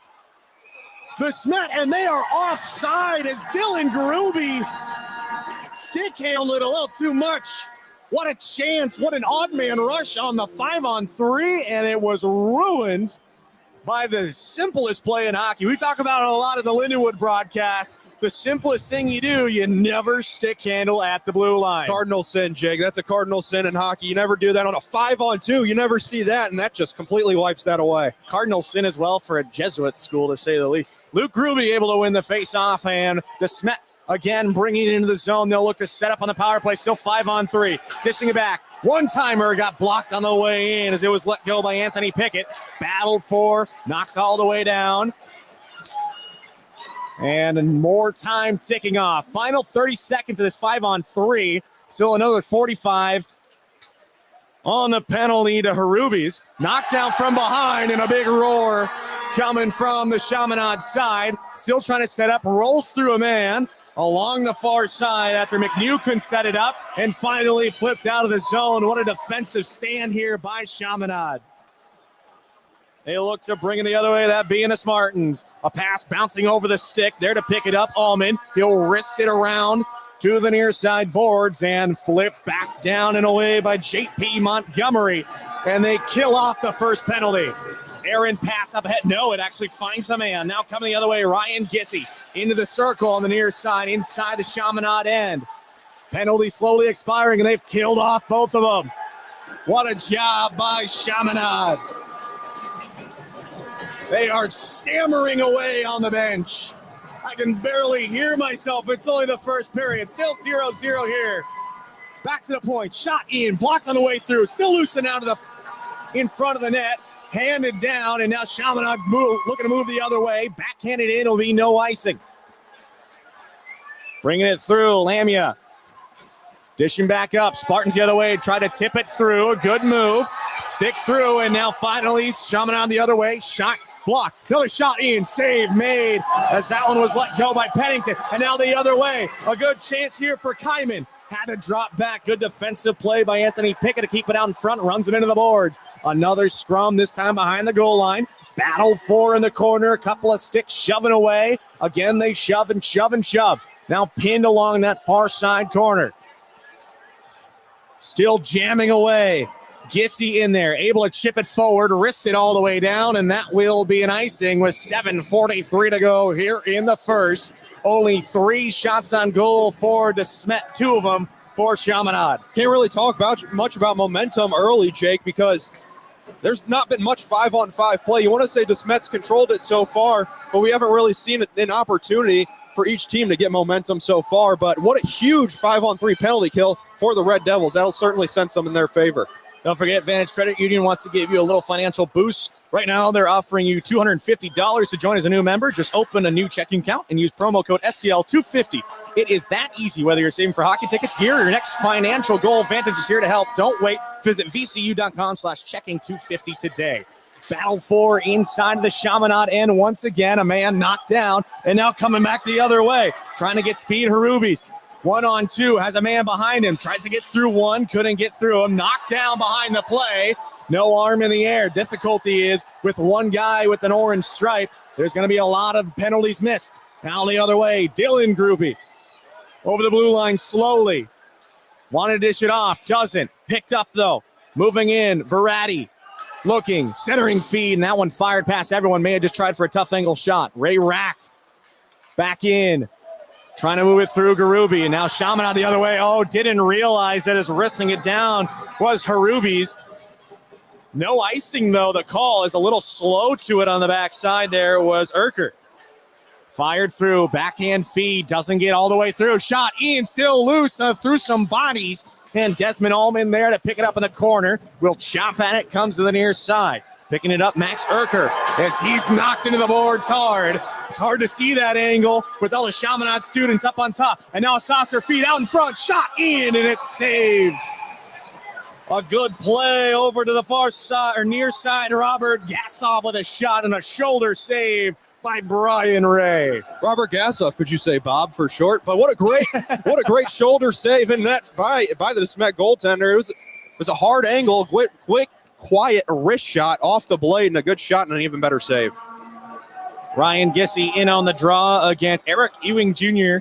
DeSmet, and they are offside as Dylan Garubi stick handled it a little too much. What a chance. What an odd man rush on the 5-on-3, and it was ruined by the simplest play in hockey. We talk about it a lot of the Lindenwood broadcasts. The simplest thing you do, you never stick handle at the blue line. Cardinal sin, Jake. That's a cardinal sin in hockey. You never do that on a 5-on-2. You never see that, and that just completely wipes that away. Cardinal sin as well for a Jesuit school, to say the least. Luke Gruby able to win the face-off, and DeSmet again bringing it into the zone. They'll look to set up on the power play. Still 5-on-3. Dishing it back. One-timer got blocked on the way in as it was let go by Anthony Pickett. Battled for, knocked all the way down. And more time ticking off. Final 30 seconds of this 5-on-3. Still another 45 on the penalty to Haruvis. Knocked down from behind, and a big roar coming from the Shamanad side. Still trying to set up. Rolls through a man along the far side after McNew set it up and finally flipped out of the zone. What a defensive stand here by Shamanad. They look to bring it the other way, that being the Spartans. A pass bouncing over the stick, there to pick it up, Allman. He'll wrist it around to the near side boards and flip back down and away by J.P. Montgomery. and they kill off the first penalty. Aaron pass up ahead. No, it actually finds the man. Now coming the other way, Ryan Gissy into the circle on the near side, inside the Chaminade end. Penalty slowly expiring, and they've killed off both of them. What a job by Shamanad. They are stammering away on the bench. I can barely hear myself. It's only the first period. Still 0-0 here. Back to the point. Shot in. Blocked on the way through. Still loosened out of the in front of the net. Handed down, and now Shamanad looking to move the other way. Backhanded in. Will be no icing. Bringing it through. Lamia. Dishing back up. Spartans the other way. Try to tip it through. A good move. Stick through, and now finally Shamanad the other way. Shot blocked. Another shot in. Save made as that one was let go by Pennington. And now the other way. A good chance here for Kyman. Had to drop back. Good defensive play by Anthony Pickle to keep it out in front. Runs it into the boards. Another scrum, this time behind the goal line. Battle for in the corner. A couple of sticks shoving away. Again, they shove and shove and shove. Now pinned along that far side corner. Still jamming away. Gissy in there, able to chip it forward, wrists it all the way down, and that will be an icing with 7:43 to go here in the first. Only 3 shots on goal for DeSmet, 2 of them for Chaminade. Can't really talk much about momentum early, Jake, because there's not been much 5-on-5 play. You want to say DeSmet's controlled it so far, but we haven't really seen an opportunity for each team to get momentum so far. But what a huge 5-on-3 penalty kill for the Red Devils. That'll certainly send some in their favor. Don't forget, Vantage Credit Union wants to give you a little financial boost. Right now, they're offering you $250 to join as a new member. Just open a new checking account and use promo code STL250. It is that easy, whether you're saving for hockey tickets, gear, or your next financial goal. Vantage is here to help. Don't wait. Visit vcu.com/checking250 today. Battle for inside of the Chaminade end. Once again, a man knocked down, and now coming back the other way. Trying to get speed, Harubi's. 1-on-2, has a man behind him, tries to get through one, couldn't get through him, knocked down behind the play, no arm in the air. Difficulty is with one guy with an orange stripe, there's going to be a lot of penalties missed. Now the other way, Dylan Groupie, over the blue line slowly, wanted to dish it off, doesn't, picked up though, moving in, Verratti, looking, centering feed, and that one fired past everyone, may have just tried for a tough angle shot. Ray Rack, back in, trying to move it through Garubi, and now Shamanad the other way. Oh, didn't realize that his wristing it down was Harubi's. No icing, though. The call is a little slow to it on the backside there was Urker. Fired through, backhand feed, doesn't get all the way through. Shot in, still loose through some bodies, and Desmond Allman there to pick it up in the corner. Will chop at it, comes to the near side. Picking it up, Max Urker, as he's knocked into the boards hard. It's hard to see that angle with all the Chaminade students up on top. And now Saucer feed out in front, shot in, and it's saved. A good play over to the far side, or near side, Robert Gassoff with a shot and a shoulder save by Brian Ray. Robert Gassoff, could you say, Bob, for short? But what a great shoulder save in that by the DeSmet goaltender. It was a hard angle, quick, quiet wrist shot off the blade, and a good shot and an even better save. Ryan Gissy in on the draw against Eric Ewing Jr.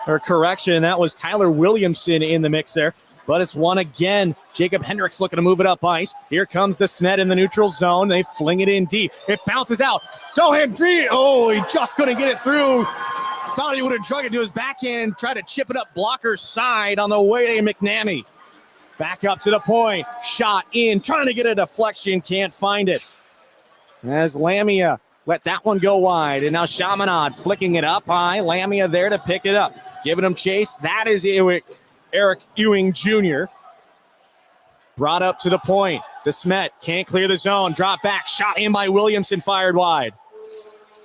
Or correction, that was Tyler Williamson in the mix there. But it's one again. Jacob Hendricks looking to move it up ice. Here comes DeSmet in the neutral zone. They fling it in deep. It bounces out. Dohan, oh, he just couldn't get it through. Thought he would have drug it to his backhand, tried to chip it up blocker's side on the way to McNamee. Back up to the point. Shot in. Trying to get a deflection. Can't find it. As Lamia let that one go wide. And now Chaminade flicking it up high. Lamia there to pick it up. Giving him chase. That is Eric Ewing Jr. Brought up to the point. DeSmet can't clear the zone. Drop back. Shot in by Williamson. Fired wide.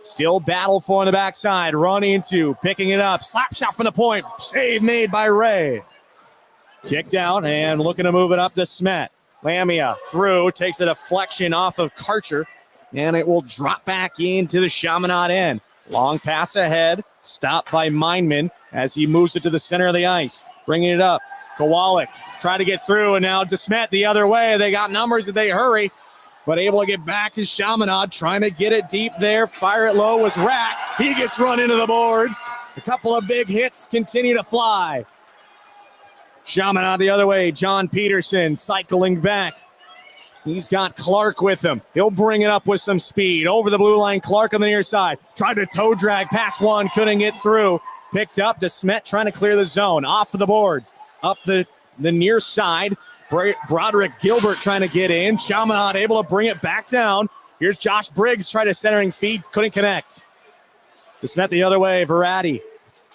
Still battle for on the backside. Run into. Picking it up. Slap shot from the point. Save made by Ray. Kicked out and looking to move it up to DeSmet. Lamia through, takes a deflection off of Karcher, and it will drop back into the Chaminade end. Long pass ahead, stopped by Meinman as he moves it to the center of the ice. Bringing it up, Kowalik trying to get through, and now DeSmet the other way. They got numbers that they hurry, but able to get back is Chaminade trying to get it deep there. Fire it low was Rack. He gets run into the boards. A couple of big hits continue to fly. Shamanad the other way. John Peterson cycling back. He's got Clark with him. He'll bring it up with some speed. Over the blue line, Clark on the near side. Tried to toe drag past one, couldn't get through. Picked up, DeSmet trying to clear the zone. Off of the boards. Up the near side. Broderick Gilbert trying to get in. Shamanad able to bring it back down. Here's Josh Briggs trying to centering feed. Couldn't connect. DeSmet the other way. Verratti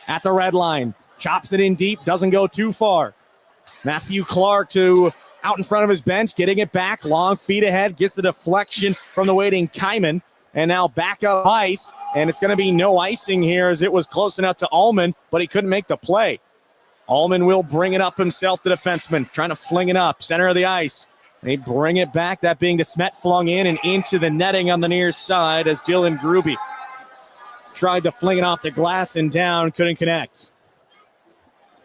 at the red line. Chops it in deep. Doesn't go too far. Matthew Clark to out in front of his bench, getting it back, long feet ahead, gets the deflection from the waiting Kyman, and now back up ice, and it's going to be no icing here as it was close enough to Ullman, but he couldn't make the play. Ullman will bring it up himself, the defenseman, trying to fling it up, center of the ice. They bring it back, that being DeSmet flung in and into the netting on the near side as Dylan Gruby tried to fling it off the glass and down, couldn't connect.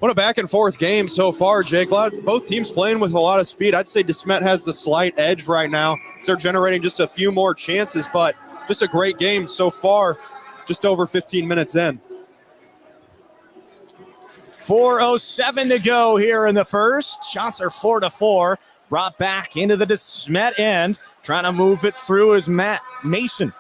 What a back-and-forth game so far, Jake. Both teams playing with a lot of speed. I'd say DeSmet has the slight edge right now. They're generating just a few more chances, but just a great game so far, just over 15 minutes in. 4:07 to go here in the first. Shots are 4-4. Brought back into the DeSmet end. Trying to move it through is Matt Mason.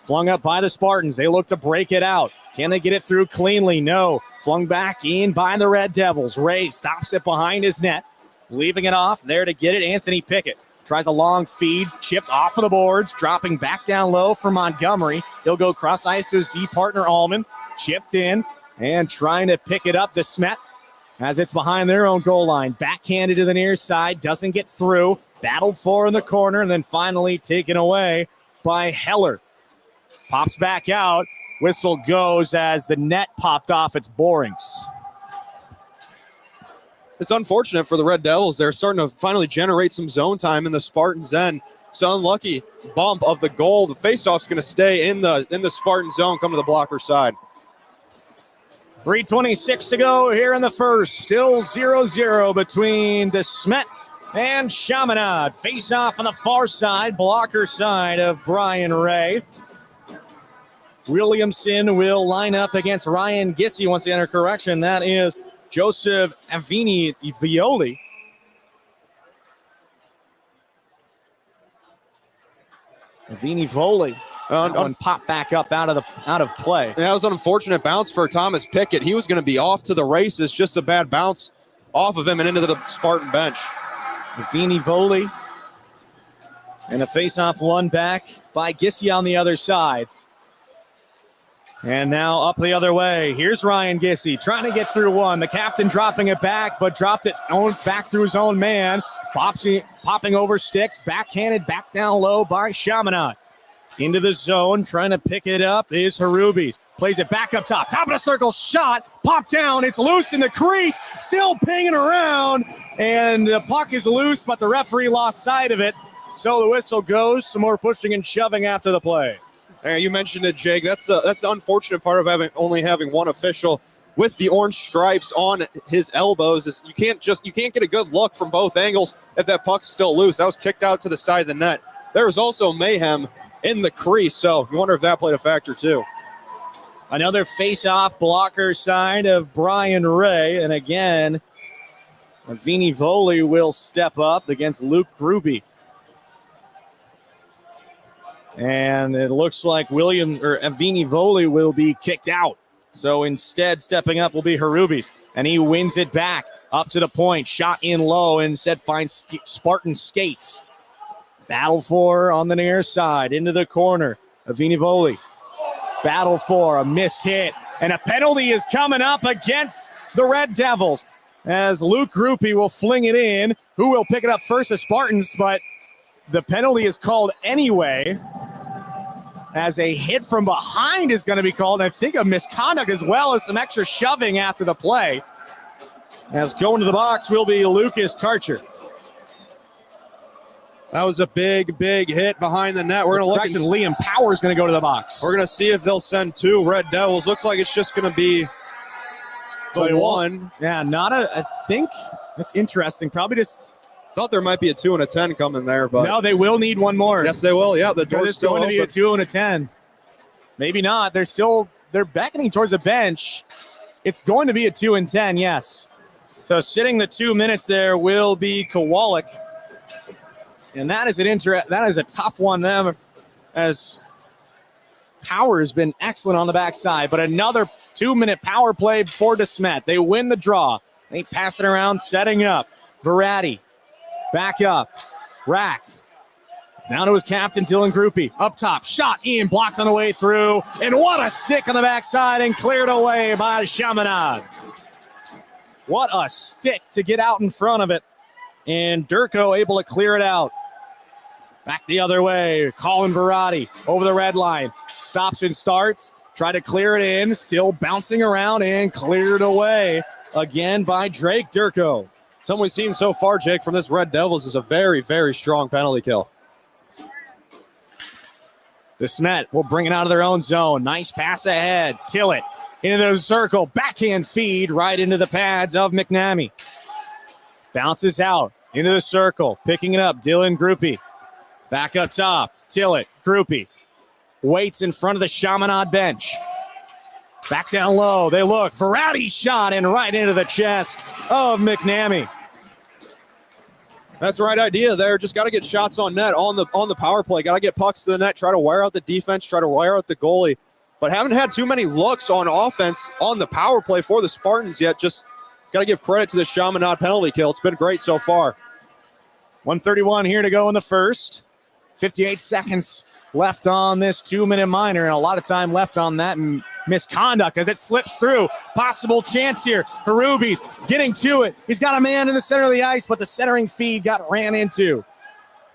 Flung up by the Spartans. They look to break it out. Can they get it through cleanly? No. Flung back in by the Red Devils. Ray stops it behind his net. Leaving it off there to get it. Anthony Pickett tries a long feed. Chipped off of the boards. Dropping back down low for Montgomery. He'll go cross ice to his D partner Ullman. Chipped in and trying to pick it up to DeSmet as it's behind their own goal line. Backhanded to the near side. Doesn't get through. Battled for in the corner and then finally taken away by Heller. Pops back out. Whistle goes as the net popped off its borings. It's unfortunate for the Red Devils. They're starting to finally generate some zone time in the Spartans' end. So unlucky bump of the goal. The faceoff's going to stay in the Spartan zone, come to the blocker side. 3:26 to go here in the first. Still 0-0 between DeSmet and Chaminade. Face off on the far side, blocker side of Brian Ray. Williamson will line up against Ryan Gissy once they enter correction. That is Joseph Avini Violi. Avini Violi. That one popped back up out of play. That was an unfortunate bounce for Thomas Pickett. He was going to be off to the races. Just a bad bounce off of him and into the Spartan bench. Avini Violi. And a face-off won back by Gissy on the other side. And now up the other way. Here's Ryan Gissy trying to get through one. The captain dropping it back, but dropped it back through his own man. Popping over sticks. Backhanded back down low by Chaminade. Into the zone. Trying to pick it up is Harubis. Plays it back up top. Top of the circle. Shot. Pop down. It's loose in the crease. Still pinging around. And the puck is loose, but the referee lost sight of it. So the whistle goes. Some more pushing and shoving after the play. You mentioned it, Jake. That's the unfortunate part of only having one official with the orange stripes on his elbows. Is you can't get a good look from both angles if that puck's still loose. That was kicked out to the side of the net. There was also mayhem in the crease, so you wonder if that played a factor too. Another face-off blocker side of Brian Ray, and again, Avini Violi will step up against Luke Gruby. And it looks like Avini Violi will be kicked out. So instead, stepping up will be Harubis. And he wins it back up to the point. Shot in low and instead finds Spartan skates. Battle for on the near side. Into the corner. Avini Violi. Battle for a missed hit. And a penalty is coming up against the Red Devils. As Luke Gruby will fling it in. Who will pick it up first? The Spartans, but the penalty is called anyway, as a hit from behind is going to be called. I think a misconduct as well as some extra shoving after the play. As going to the box will be Lucas Karcher. That was a big, big hit behind the net. We're going to look. Liam Power is going to go to the box. We're going to see if they'll send two Red Devils. Looks like it's just going to be the one. Yeah, I think that's interesting. Probably just. Thought there might be a 2 and a 10 coming there, but no, they will need one more. Yes, they will. Yeah, the door's still going open. to be a 2 and a 10. Maybe not. They're beckoning towards the bench. It's going to be a 2 and 10. Yes. So So sitting the 2 minutes there will be Kowalik. And that is a tough one them, as Power has been excellent on the backside. But another 2-minute power play for DeSmet. They win the draw. They pass it around, setting up. Verratti, back up. Rack, down to his captain, Dylan Groupie. Up top, shot in, blocked on the way through. And what a stick on the backside and cleared away by Shamanad. What a stick to get out in front of it. And Durko able to clear it out. Back the other way, Colin Verratti over the red line. Stops and starts, try to clear it in, still bouncing around and cleared away again by Drake Durko. Something we've seen so far, Jake, from this Red Devils is a very, very strong penalty kill. DeSmet will bring it out of their own zone. Nice pass ahead. Tillett into the circle. Backhand feed right into the pads of McNamee. Bounces out into the circle. Picking it up, Dylan Groupie. Back up top, Tillett, Groupie. Waits in front of the Chaminade bench. Back down low, they look. Verratti shot and right into the chest of McNamee. That's the right idea there. Just got to get shots on net on the power play. Got to get pucks to the net, try to wear out the defense, try to wear out the goalie. But haven't had too many looks on offense on the power play for the Spartans yet. Just got to give credit to the Chaminade penalty kill. It's been great so far. 1:31 here to go in the first. 58 seconds left on this 2-minute minor, and a lot of time left on that misconduct as it slips through. Possible chance here. Harubi's getting to it. He's got a man in the center of the ice, but the centering feed got ran into.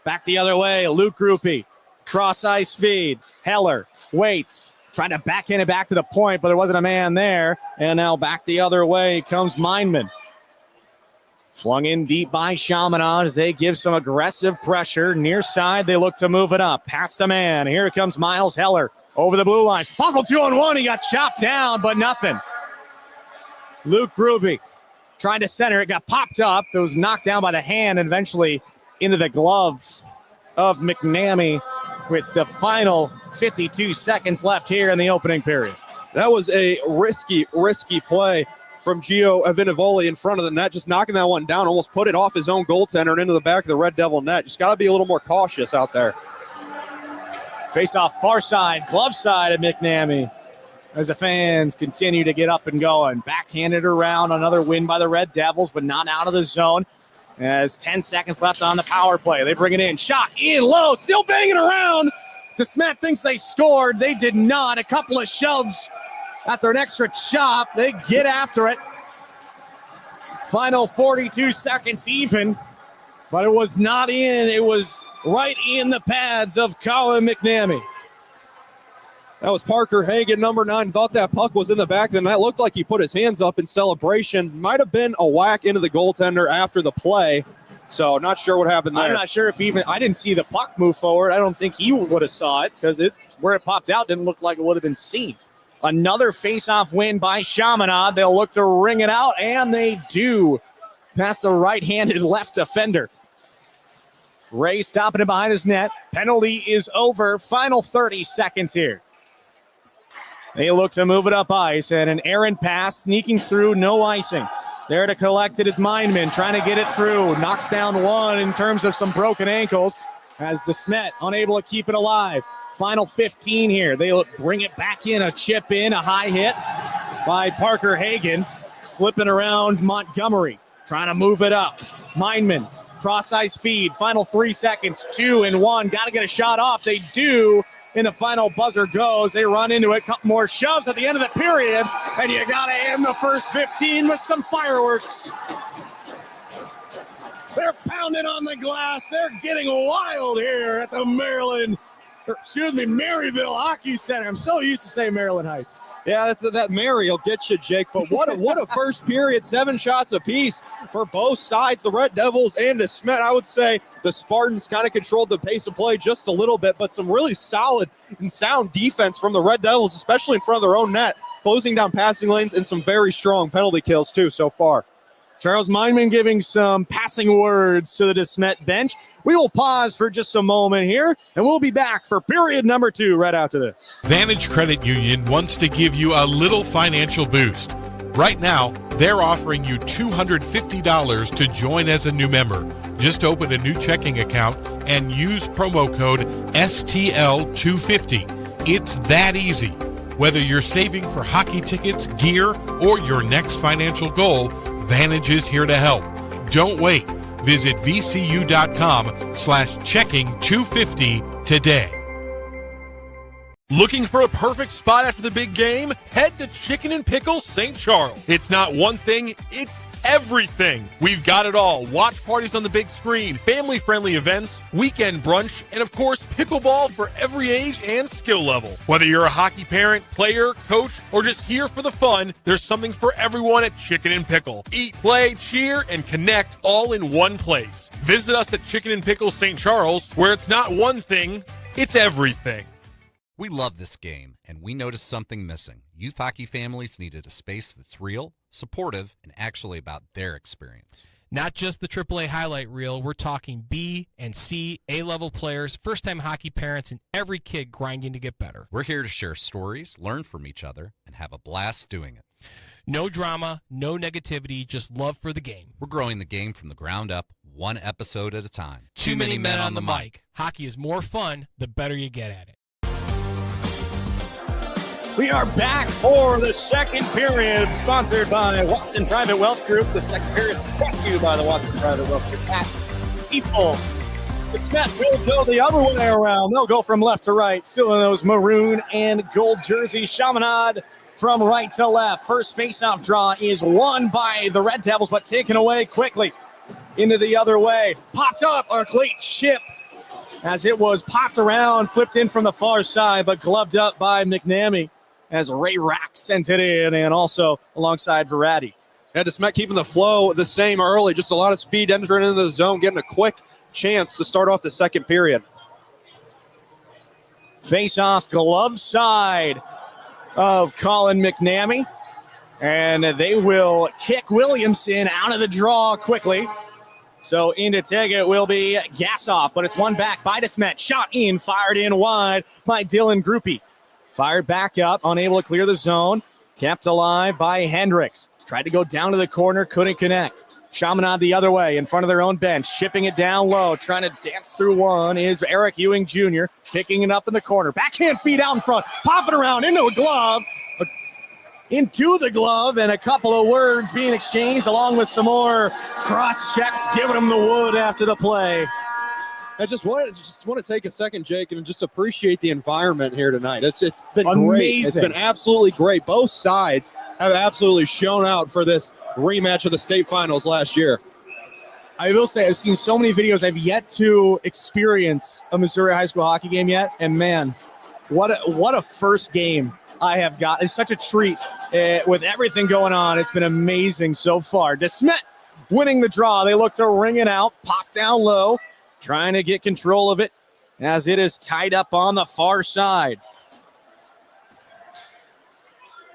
Back the other way, Luke Groupie. Cross ice feed. Heller waits. Trying to backhand it back to the point, but there wasn't a man there. And now back the other way comes Meinman. Flung in deep by Chaminade as they give some aggressive pressure. Near side, they look to move it up. Past a man. Here comes Miles Heller over the blue line. Possible 2-on-1. He got chopped down, but nothing. Luke Groupie trying to center. It got popped up. It was knocked down by the hand and eventually into the glove of McNamee with the final 52 seconds left here in the opening period. That was a risky play from Gio Avinivoli in front of the net, just knocking that one down, almost put it off his own goaltender and into the back of the Red Devil net. Just got to be a little more cautious out there. Face off far side, glove side of McNamee as the fans continue to get up and going. Backhanded around, another win by the Red Devils, but not out of the zone. As 10 seconds left on the power play. They bring it in, shot in low, still banging around. DeSmet thinks they scored. They did not. A couple of shoves after an extra chop. They get after it. Final 42 seconds even, but it was not in. It was right in the pads of Colin McNamee. That was Parker Hagen, number 9. Thought that puck was in the back. Then that looked like he put his hands up in celebration. Might have been a whack into the goaltender after the play. So not sure what happened there. I'm not sure if I didn't see the puck move forward. I don't think he would have saw it because where it popped out didn't look like it would have been seen. Another face-off win by Chaminade. They'll look to ring it out, and they do. Past the right-handed left defender. Ray stopping it behind his net. Penalty is over. Final 30 seconds here. They look to move it up ice, and an errant pass sneaking through, no icing. There to collect it is Meinman, trying to get it through. Knocks down one in terms of some broken ankles as DeSmet unable to keep it alive. Final 15 here. They bring it back in, a chip in, a high hit by Parker Hagen. Slipping around Montgomery, trying to move it up. Meinman, cross ice feed. Final 3 seconds, 2 and 1. Got to get a shot off. They do. And the final buzzer goes. They run into it. Couple more shoves at the end of the period. And you got to end the first 15 with some fireworks. They're pounding on the glass. They're getting wild here at the Maryville Hockey Center. I'm so used to saying Maryland Heights. Yeah, that Mary will get you, Jake. But what a first period. 7 shots apiece for both sides, the Red Devils and DeSmet. I would say the Spartans kind of controlled the pace of play just a little bit, but some really solid and sound defense from the Red Devils, especially in front of their own net, closing down passing lanes and some very strong penalty kills too so far. Charles Meinman giving some passing words to the DeSmet bench. We will pause for just a moment here, and we'll be back for period number 2 right after this. Vantage Credit Union wants to give you a little financial boost. Right now, they're offering you $250 to join as a new member. Just open a new checking account and use promo code STL250. It's that easy. Whether you're saving for hockey tickets, gear, or your next financial goal, Vantage is here to help. Don't wait. Visit vcu.com/checking250 today. Looking for a perfect spot after the big game? Head to Chicken and Pickle St. Charles. It's not one thing, it's everything. We've got it all. Watch parties on the big screen, family-friendly events, weekend brunch, and of course, pickleball for every age and skill level. Whether you're a hockey parent, player, coach, or just here for the fun, there's something for everyone at Chicken and Pickle. Eat, play, cheer, and connect all in one place. Visit us at Chicken and Pickle St. Charles, where it's not one thing, it's everything. We love this game, and we noticed something missing. Youth hockey families needed a space that's real, supportive, and actually about their experience. Not just the AAA highlight reel, we're talking B and C, A-level players, first-time hockey parents, and every kid grinding to get better. We're here to share stories, learn from each other, and have a blast doing it. No drama, no negativity, just love for the game. We're growing the game from the ground up, one episode at a time. Too many men on the mic. Hockey is more fun, the better you get at it. We are back for the second period, sponsored by Watson Private Wealth Group. The second period brought to you by the Watson Private Wealth Group at STIFEL. DeSmet will go the other way around. They'll go from left to right, still in those maroon and gold jerseys. Shamanad from right to left. First faceoff draw is won by the Red Devils, but taken away quickly into the other way. Popped up, a late chip as it was popped around, flipped in from the far side, but gloved up by McNamee, as Ray Rack sent it in, and also alongside Verratti. Yeah, DeSmet keeping the flow the same early. Just a lot of speed entering into the zone, getting a quick chance to start off the second period. Face-off glove side of Colin McNamee, and they will kick Williamson out of the draw quickly. So into take it will be Gassoff, but it's one back by DeSmet. Shot in, fired in wide by Dylan Groupie. Fired back up, unable to clear the zone. Kept alive by Hendricks. Tried to go down to the corner, couldn't connect. Shamanad the other way in front of their own bench, chipping it down low. Trying to dance through one is Eric Ewing Jr. Picking it up in the corner. Backhand feed out in front, popping around into a glove. Into the glove, and a couple of words being exchanged along with some more cross checks, giving them the wood after the play. I just want to take a second, Jake, and just appreciate the environment here tonight. It's been amazing. Great. It's been absolutely great. Both sides have absolutely shown out for this rematch of the state finals last year. I will say I've seen so many videos. I've yet to experience a Missouri high school hockey game yet, and man, what a first game I have got. It's such a treat with everything going on. It's been amazing so far. DeSmet winning the draw. They look to ring it out, pop down low, trying to get control of it as it is tied up on the far side.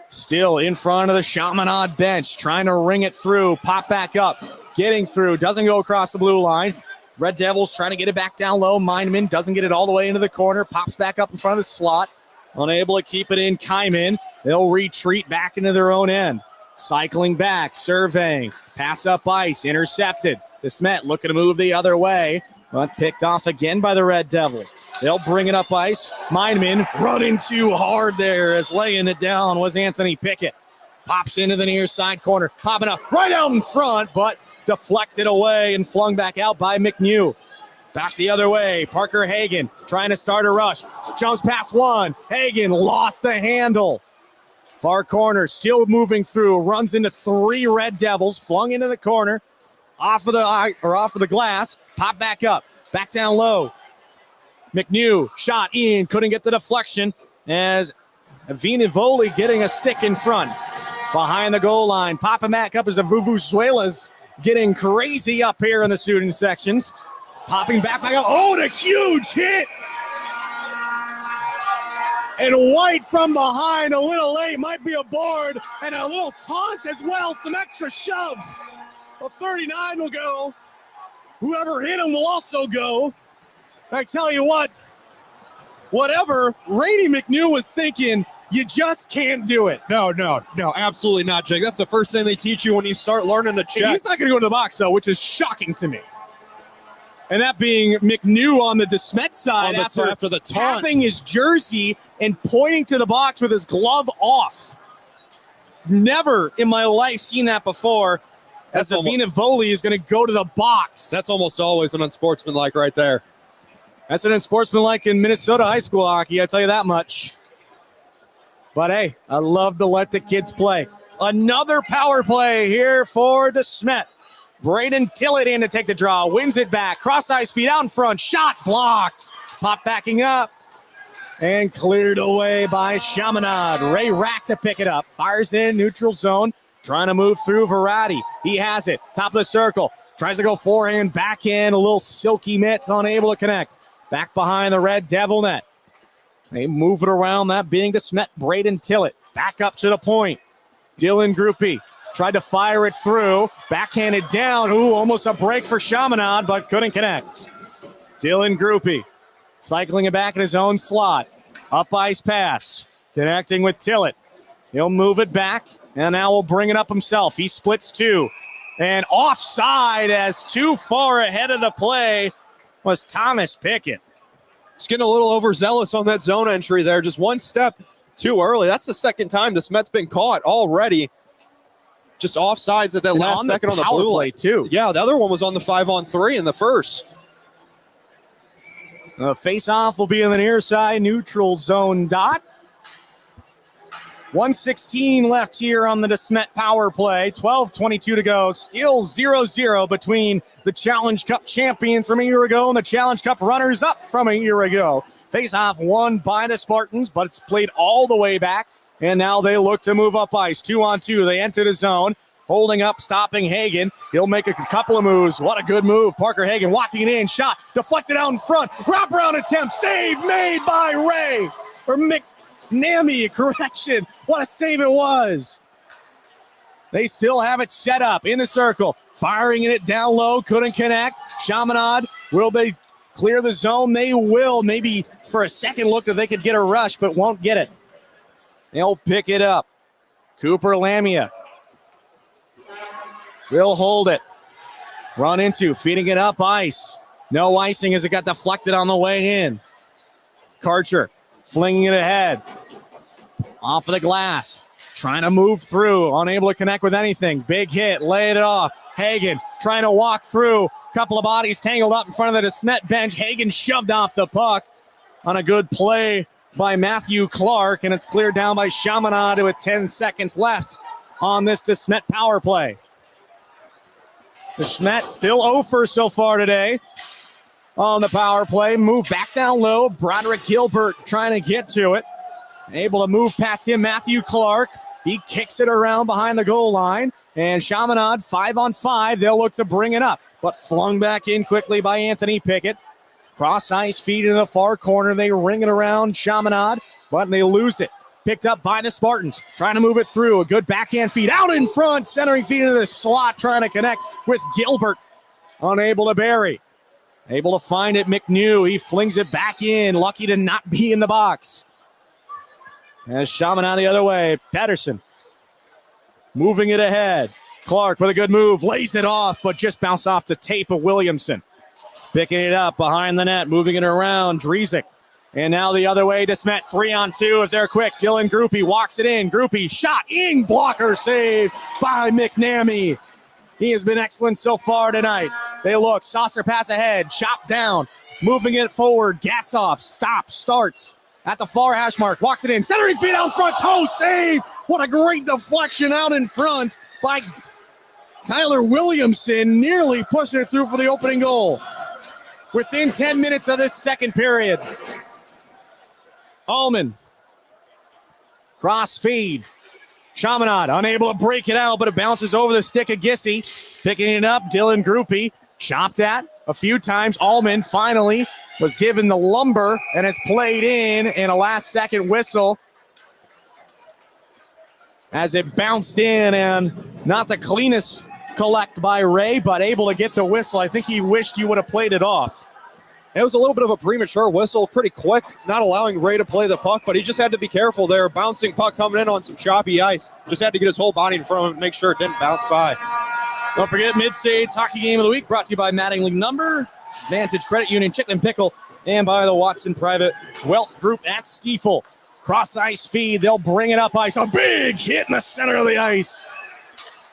Still in front of the Chaminade bench, trying to ring it through, pop back up, getting through, doesn't go across the blue line. Red Devils trying to get it back down low. Mindman doesn't get it all the way into the corner, pops back up in front of the slot, unable to keep it in. Kyman, they'll retreat back into their own end. Cycling back, surveying, pass up ice, intercepted. DeSmet looking to move the other way, but picked off again by the Red Devils. They'll bring it up ice. Mindman running too hard there as laying it down was Anthony Pickett. Pops into the near side corner, popping up right out in front, but deflected away and flung back out by McNew. Back the other way, Parker Hagan trying to start a rush. Jumps past one. Hagan lost the handle. Far corner, still moving through, runs into three Red Devils, flung into the corner. Off of the glass, pop back up, back down low. McNew shot in, couldn't get the deflection as Vinivoli getting a stick in front. Behind the goal line, popping back up as the Vuvuzuela's getting crazy up here in the student sections. Popping back up. Oh, and a huge hit! And White from behind, a little late, might be aboard, and a little taunt as well, some extra shoves. Well, 39 will go. Whoever hit him will also go. I tell you what, whatever Rainey McNew was thinking, You just can't do it. No, absolutely not, Jake. That's the first thing they teach you when you start learning to check. He's not going to go to the box, though, which is shocking to me. And that being McNew on the DeSmet side after the taunt. tapping his jersey and pointing to the box with his glove off. Never in my life seen that before. As Avina Voli is going to go to the box. That's almost always an unsportsmanlike right there. That's an unsportsmanlike in Minnesota high school hockey, I tell you that much. But hey, I love to let the kids play. Another power play here for DeSmet. Braden Tillett in to take the draw, wins it back, cross-ice feed out in front, shot blocked, pop backing up, and cleared away by Shamanad. Ray Rack to pick it up, fires in neutral zone, trying to move through Verratti. He has it, top of the circle, tries to go forehand, backhand, a little silky mitts, unable to connect. Back behind the Red Devil net. They move it around, that being DeSmet. Braden Tillett, back up to the point. Dylan Groupie. Tried to fire it through, backhanded down. Ooh, almost a break for Chaminade, but couldn't connect. Dylan Groupie cycling it back in his own slot. Up ice pass, connecting with Tillett. He'll move it back, and now will bring it up himself. He splits two, and offside as too far ahead of the play was Thomas Pickett. He's getting a little overzealous on that zone entry there. Just one step too early. That's the second time DeSmet's been caught already. Just offsides at that last second on the blue play, too. Yeah, the other one was on the 5-on-3 in the first. Face-off will be in the near side, neutral zone dot. 1:16 left here on the DeSmet power play. 12:22 to go. Still 0-0 between the Challenge Cup champions from a year ago and the Challenge Cup runners-up from a year ago. Face-off won by the Spartans, but it's played all the way back. And now they look to move up ice. 2-on-2. They enter the zone. Holding up, stopping Hagen. He'll make a couple of moves. What a good move. Parker Hagen walking it in. Shot deflected out in front. Wraparound attempt. Save made by Ray. Or McNamee. Correction. What a save it was. They still have it set up in the circle. Firing it down low. Couldn't connect. Chaminade. Will they clear the zone? They will. Maybe for a second look if they could get a rush, but won't get it. They'll pick it up. Cooper Lamia will hold it. Run into, feeding it up ice. No icing as it got deflected on the way in. Karcher flinging it ahead. Off of the glass. Trying to move through. Unable to connect with anything. Big hit. Laid it off. Hagen trying to walk through. Couple of bodies tangled up in front of the DeSmet bench. Hagen shoved off the puck on a good play by Matthew Clark, and it's cleared down by Chaminade with 10 seconds left on this DeSmet power play. DeSmet still 0 so far today on the power play. Move back down low. Broderick Gilbert trying to get to it. Able to move past him, Matthew Clark. He kicks it around behind the goal line. And Chaminade 5-on-5. They'll look to bring it up, but flung back in quickly by Anthony Pickett. Cross ice feed in the far corner. They ring it around Chaminade, but they lose it. Picked up by the Spartans. Trying to move it through. A good backhand feed out in front. Centering feed into the slot. Trying to connect with Gilbert. Unable to bury. Able to find it. McNew. He flings it back in. Lucky to not be in the box. As Chaminade the other way. Patterson moving it ahead. Clark with a good move. Lays it off, but just bounced off the tape of Williamson. Picking it up behind the net, moving it around, Drzyzek. And now the other way, DeSmet 3-on-2 if they're quick. Dylan Groupie walks it in. Groupie shot in, blocker save by McNamee. He has been excellent so far tonight. They look, saucer pass ahead, chop down, moving it forward. Gassoff stops, starts at the far hash mark, walks it in. Centering feet out front, toe save. What a great deflection out in front by Tyler Williamson, nearly pushing it through for the opening goal. Within 10 minutes of this second period. Allman. Cross feed. Chaminade unable to break it out, but it bounces over the stick of Gissy. Picking it up, Dylan Groupie. Chopped at a few times. Allman finally was given the lumber, and it's played in a last-second whistle. As it bounced in, and not the cleanest collect by Ray, but able to get the whistle. I think he wished he would have played it off. It was a little bit of a premature whistle, pretty quick, not allowing Ray to play the puck, but he just had to be careful there. Bouncing puck coming in on some choppy ice. Just had to get his whole body in front of it and make sure it didn't bounce by. Don't forget, Mid-States Hockey Game of the Week brought to you by Mattingly Number, Vantage Credit Union, Chicken and Pickle, and by the Watson Private Wealth Group at STIFEL. Cross ice feed. They'll bring it up ice. A big hit in the center of the ice.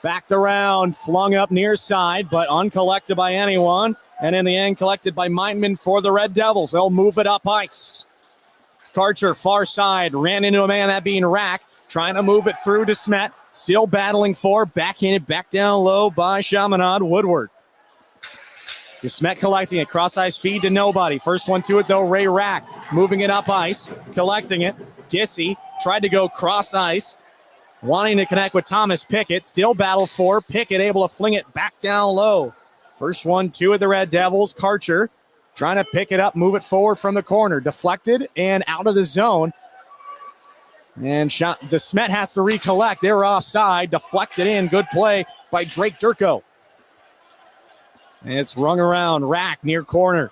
Backed around, flung up near side, but uncollected by anyone. And in the end, collected by Mindman for the Red Devils. They'll move it up ice. Karcher, far side, ran into a man, that being Rack, trying to move it through DeSmet. Still battling for, backhanded, back down low by Shamanad. Woodward. DeSmet collecting it, cross ice feed to nobody. First one to it though, Ray Rack, moving it up ice, collecting it. Gissy tried to go cross ice, wanting to connect with Thomas Pickett. Still battle for Pickett, able to fling it back down low. First one, two of the Red Devils. Karcher trying to pick it up, move it forward from the corner. Deflected and out of the zone. And DeSmet has to recollect. They were offside. Deflected in. Good play by Drake Durko. And it's rung around. Rack near corner.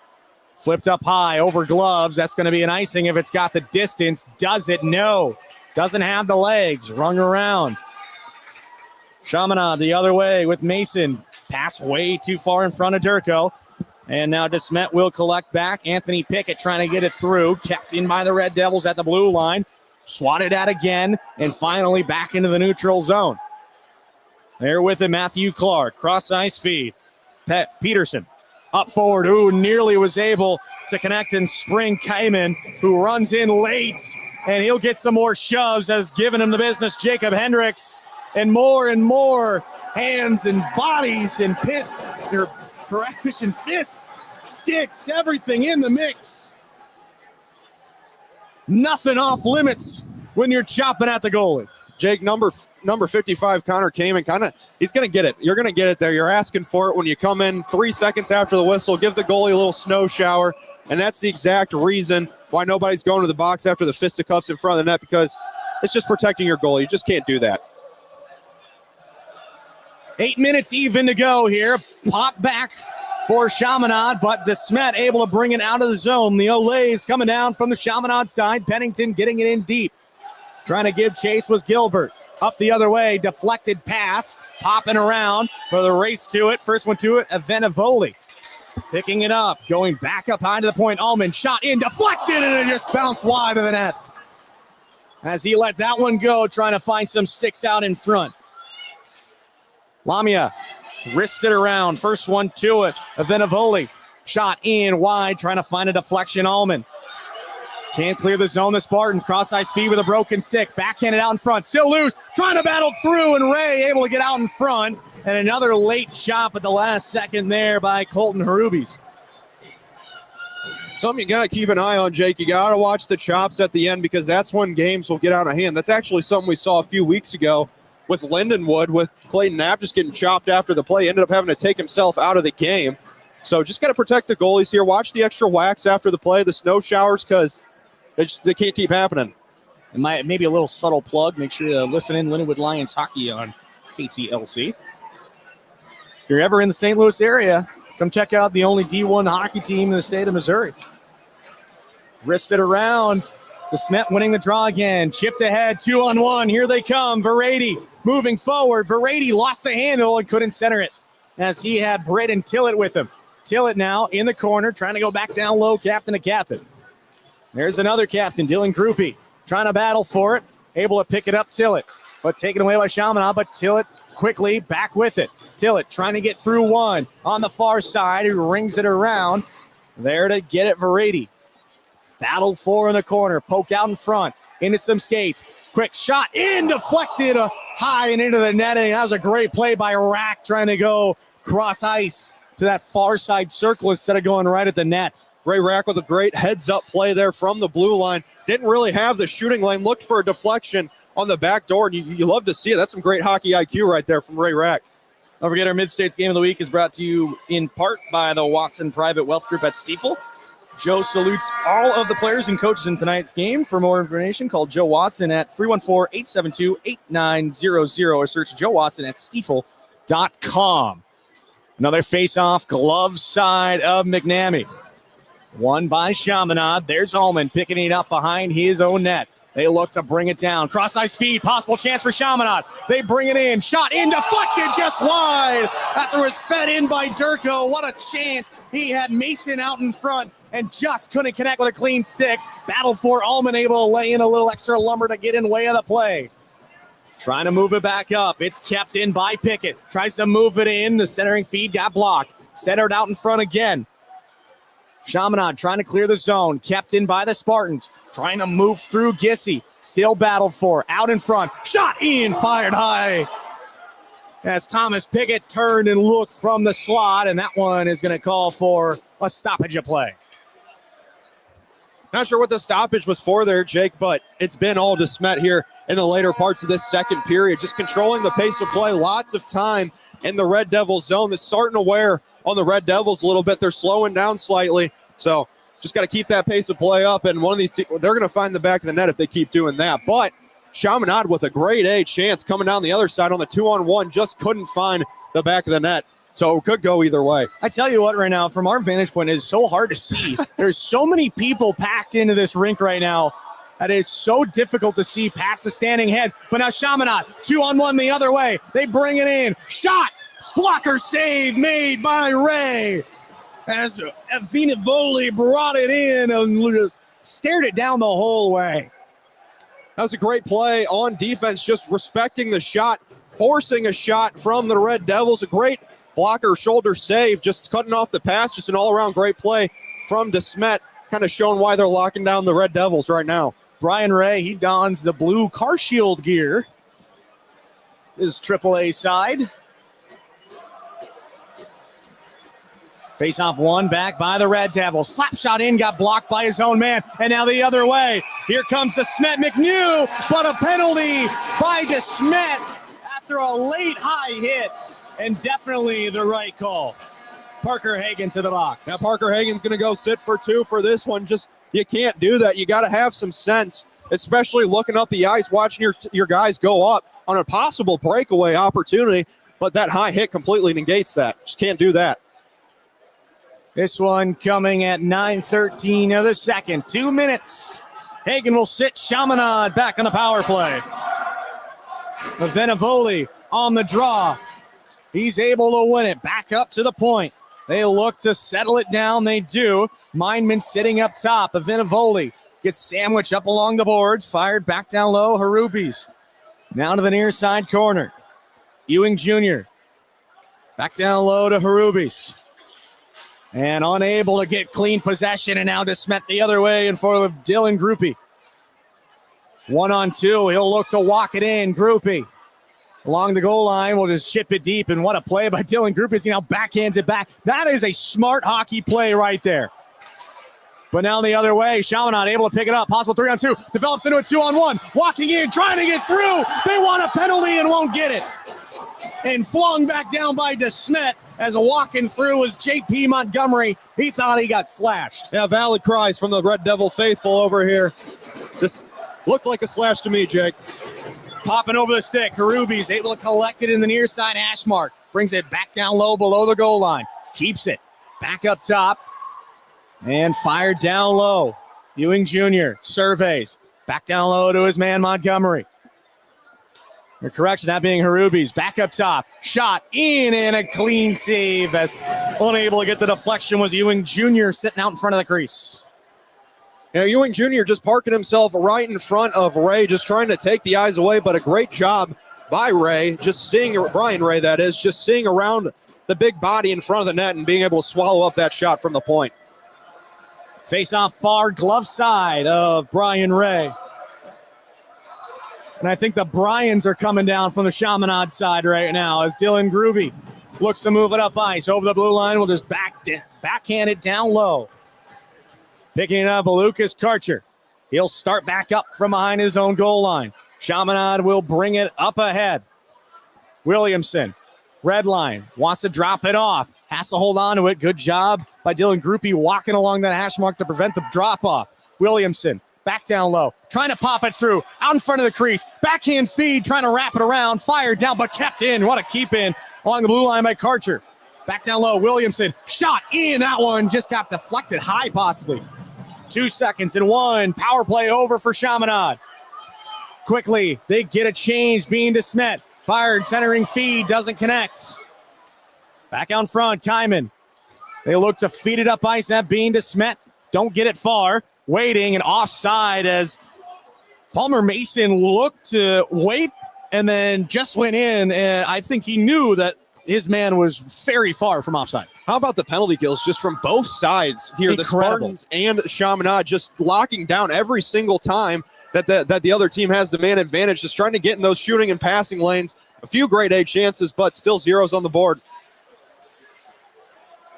Flipped up high over gloves. That's going to be an icing if it's got the distance. Does it? No. Doesn't have the legs. Rung around. Shamanad the other way with Mason. Pass way too far in front of Durko. And now DeSmet will collect back. Anthony Pickett trying to get it through. Kept in by the Red Devils at the blue line. Swatted at again. And finally back into the neutral zone. There with it, Matthew Clark. Cross ice feed. Peterson up forward. Ooh, nearly was able to connect and spring Kaiman, who runs in late. And he'll get some more shoves as given him the business. Jacob Hendricks. And more hands and bodies and pits, or correction, fists, sticks, everything in the mix. Nothing off limits when you're chopping at the goalie. Jake, number 55, Connor Kamen, he's going to get it. You're going to get it there. You're asking for it when you come in 3 seconds after the whistle, give the goalie a little snow shower, and that's the exact reason why nobody's going to the box after the fisticuffs in front of the net, because it's just protecting your goalie. You just can't do that. 8 minutes even to go here. Pop back for Chaminade, but DeSmet able to bring it out of the zone. The Olays coming down from the Chaminade side. Pennington getting it in deep. Trying to give chase was Gilbert. Up the other way, deflected pass, popping around for the race to it. First one to it, Venivoli. Picking it up, going back up high to the point. Allman shot in, deflected, and it just bounced wide of the net. As he let that one go, trying to find some sticks out in front. Lamia wrists it around. First one to it. Venivoli. Shot in wide, trying to find a deflection. Allman can't clear the zone. The Spartans cross ice feed with a broken stick. Backhanded out in front. Still loose. Trying to battle through, and Ray able to get out in front. And another late chop at the last second there by Colton Harubis. Something you got to keep an eye on, Jake. You got to watch the chops at the end, because that's when games will get out of hand. That's actually something we saw a few weeks ago with Lindenwood, with Clayton Knapp just getting chopped after the play. Ended up having to take himself out of the game. So just got to protect the goalies here. Watch the extra wax after the play, the snow showers, because they can't keep happening. And maybe a little subtle plug. Make sure to listen in Lindenwood Lions Hockey on KCLC. If you're ever in the St. Louis area, come check out the only D1 hockey team in the state of Missouri. Wrists it around. DeSmet winning the draw again. Chipped ahead, 2-on-1. Here they come. Verady moving forward. Verady lost the handle and couldn't center it as he had Braden Tillett with him. Tillett now in the corner, trying to go back down low, captain to captain. There's another captain, Dylan Groupie, trying to battle for it. Able to pick it up, Tillett, but taken away by Chaminade, but Tillett quickly back with it. Tillett trying to get through one on the far side. He rings it around. There to get it, Verady. Battle for in the corner, poked out in front, into some skates. Quick shot in, deflected high and into the netting. That was a great play by Rack, trying to go cross ice to that far side circle instead of going right at the net. Ray Rack with a great heads-up play there from the blue line. Didn't really have the shooting lane. Looked for a deflection on the back door, and you love to see it. That's some great hockey IQ right there from Ray Rack. Don't forget, our Mid-States Game of the Week is brought to you in part by the Watson Private Wealth Group at STIFEL. Joe salutes all of the players and coaches in tonight's game. For more information, call Joe Watson at 314-872-8900 or search Joe Watson at stifel.com. Another face-off, glove side of McNamee. Won by Chaminade. There's Ullman picking it up behind his own net. They look to bring it down. Cross-ice feed. Possible chance for Chaminade. They bring it in. Shot in. Deflected just wide. After it was fed in by Durko. What a chance. He had Mason out in front and just couldn't connect with a clean stick. Battle for Ullman, able to lay in a little extra lumber to get in way of the play. Trying to move it back up. It's kept in by Pickett. Tries to move it in. The centering feed got blocked. Centered out in front again. Shamanad trying to clear the zone. Kept in by the Spartans. Trying to move through Gissy. Still battled for. Out in front. Shot in. Fired high. As Thomas Pickett turned and looked from the slot. And that one is going to call for a stoppage of play. Not sure what the stoppage was for there, Jake, but it's been all DeSmet here in the later parts of this second period. Just controlling the pace of play. Lots of time in the Red Devils zone. That's starting to wear on the Red Devils a little bit. They're slowing down slightly. So just got to keep that pace of play up. And one of these, they're going to find the back of the net if they keep doing that. But Chaminade with a grade A chance coming down the other side on the 2-on-1, just couldn't find the back of the net. So it could go either way. I tell you what, right now, from our vantage point, it's so hard to see. There's so many people packed into this rink right now that it's so difficult to see past the standing heads. But now Chaminade, 2-on-1 the other way. They bring it in. Shot. Blocker save made by Ray. As Vinivoli brought it in and stared it down the whole way. That was a great play on defense, just respecting the shot, forcing a shot from the Red Devils. A great blocker shoulder save, just cutting off the pass. Just an all-around great play from DeSmet, kind of showing why they're locking down the Red Devils right now. Brian Ray, he dons the blue car shield gear. His AAA side. Face-off one back by the Red Devils. Slap shot in, got blocked by his own man. And now the other way. Here comes DeSmet McNew, but a penalty by DeSmet after a late high hit. And definitely the right call. Parker Hagen to the box. Now Parker Hagen's going to go sit for two for this one. Just, you can't do that. You got to have some sense, especially looking up the ice, watching your guys go up on a possible breakaway opportunity. But that high hit completely negates that. Just can't do that. This one coming at 9:13 of the second. 2 minutes. Hagen will sit Chaminade back on the power play. Venivoli on the draw. He's able to win it. Back up to the point. They look to settle it down. They do. Mindman sitting up top. Venivoli gets sandwiched up along the boards. Fired back down low. Harubis now to the near side corner. Ewing Jr. back down low to Harubis. And unable to get clean possession. And now DeSmet the other way and for Dylan Groupie. 1-on-2. He'll look to walk it in. Groupie along the goal line. We'll just chip it deep. And what a play by Dylan Groupie. He now backhands it back. That is a smart hockey play right there. But now the other way. Shamanad able to pick it up. Possible 3-on-2. Develops into a 2-on-1. Walking in, trying to get through. They want a penalty and won't get it. And flung back down by DeSmet. As a walking through was J.P. Montgomery. He thought he got slashed. Yeah, valid cries from the Red Devil faithful over here. This looked like a slash to me, Jake. Popping over the stick. Harubi's able to collect it in the near side hash mark. Brings it back down low below the goal line. Keeps it. Back up top. And fired down low. Ewing Jr. surveys. Back down low to his man Montgomery. The correction, that being Harubi's. Back up top. Shot in and a clean save as unable to get the deflection was Ewing Jr. sitting out in front of the crease. Yeah, Ewing Jr. just parking himself right in front of Ray, just trying to take the eyes away, but a great job by Ray, just seeing, Brian Ray that is, just seeing around the big body in front of the net and being able to swallow up that shot from the point. Face off far glove side of Brian Ray. And I think the Bryans are coming down from the Chaminade side right now as Dylan Groovy looks to move it up ice. Over the blue line, we'll just backhand it down low. Picking it up, Lucas Karcher. He'll start back up from behind his own goal line. Chaminade will bring it up ahead. Williamson, red line, wants to drop it off. Has to hold on to it. Good job by Dylan Groupie walking along that hash mark to prevent the drop off. Williamson. Back down low, trying to pop it through, out in front of the crease. Backhand feed, trying to wrap it around, fired down, but kept in. What a keep in along the blue line by Karcher. Back down low, Williamson, shot in, that one just got deflected high possibly. 2 seconds and 1, power play over for Chaminade. Quickly, they get a change, being DeSmet. Fired, centering feed, doesn't connect. Back out front, Kyman. They look to feed it up ice at being DeSmet. Don't get it far. Waiting and offside as Palmer Mason looked to wait and then just went in. And I think he knew that his man was very far from offside. How about the penalty kills just from both sides here? Incredible. The Spartans and Shamanad just locking down every single time that the other team has the man advantage, just trying to get in those shooting and passing lanes. A few grade A chances, but still zeros on the board.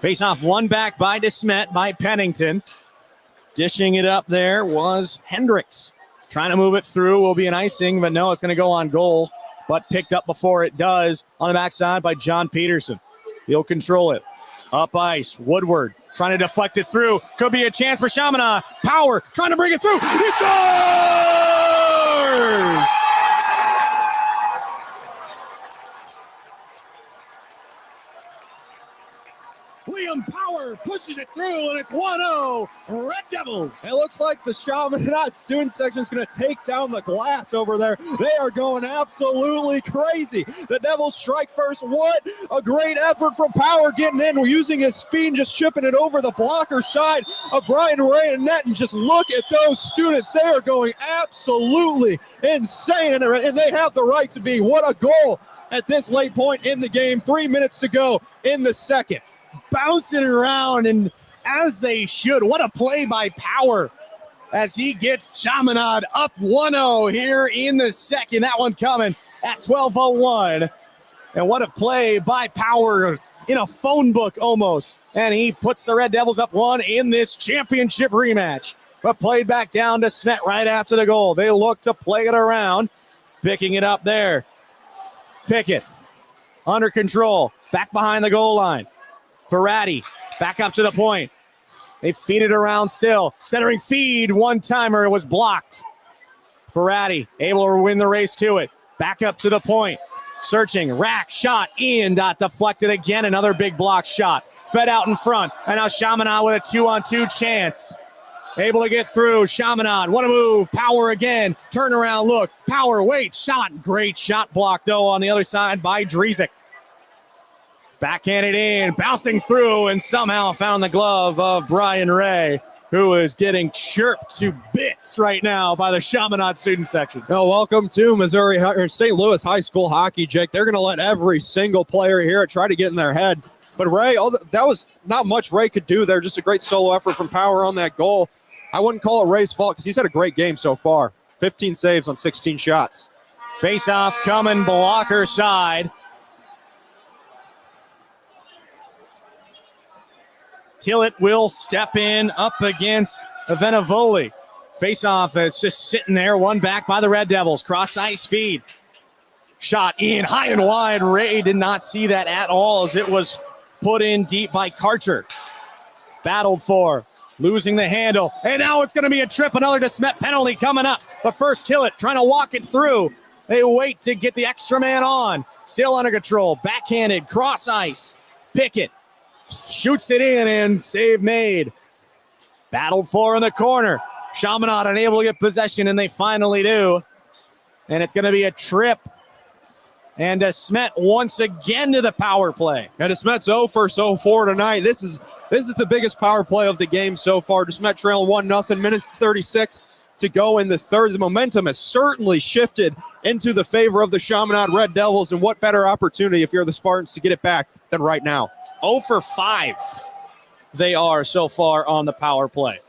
Face off one back by DeSmet by Pennington. Dishing it up there was Hendricks. Trying to move it through will be an icing, but no, it's going to go on goal. But picked up before it does on the backside by John Peterson. He'll control it. Up ice, Woodward trying to deflect it through. Could be a chance for Chaminade. Power trying to bring it through. He scores! Liam Power pushes it through, and it's 1-0, Red Devils. It looks like the Chaminade student section is going to take down the glass over there. They are going absolutely crazy. The Devils strike first. What a great effort from Power getting in. We're using his speed and just chipping it over the blocker side of Brian Ray and net. And just look at those students. They are going absolutely insane, and they have the right to be. What a goal at this late point in the game. 3 minutes to go in the second. Bouncing around, and as they should. What a play by Power as he gets Chaminade up 1-0 here in the second. That one coming at 12:01. And what a play by Power in a phone book almost. And he puts the Red Devils up 1 in this championship rematch. But played back down to Smet right after the goal. They look to play it around. Picking it up there. Pickett under control. Back behind the goal line. Ferrati back up to the point. They feed it around still. Centering feed, one-timer was blocked. Ferrati able to win the race to it. Back up to the point. Searching, rack, shot, in, deflected again. Another big block shot. Fed out in front. And now Chaminade with a 2-on-2 chance. Able to get through. Chaminade, what a move. Power again. Turnaround look. Power, wait, shot. Great shot block, though, on the other side by Drezek. Backhanded in, bouncing through, and somehow found the glove of Brian Ray, who is getting chirped to bits right now by the Chaminade student section. Oh, welcome to Missouri or St. Louis High School hockey, Jake. They're going to let every single player here try to get in their head. But Ray, that was not much Ray could do there. Just a great solo effort from Power on that goal. I wouldn't call it Ray's fault because he's had a great game so far. 15 saves on 16 shots. Face-off coming blocker side. Tillett will step in up against Venevoli. Face-off, it's just sitting there. One back by the Red Devils. Cross-ice feed. Shot in high and wide. Ray did not see that at all as it was put in deep by Karcher. Battled for. Losing the handle. And now it's going to be a trip. Another DeSmet penalty coming up. But first, Tillett trying to walk it through. They wait to get the extra man on. Still under control. Backhanded. Cross-ice. Pickett. Shoots it in and save made. Battled for in the corner. Chaminade unable to get possession, and they finally do. And it's going to be a trip. And DeSmet once again to the power play. And DeSmet's 0 for 4 tonight. This is the biggest power play of the game so far. DeSmet trailing 1-0, minutes 36 to go in the third. The momentum has certainly shifted into the favor of the Chaminade Red Devils, and what better opportunity if you're the Spartans to get it back than right now. 0 for 5 they are so far on the power play.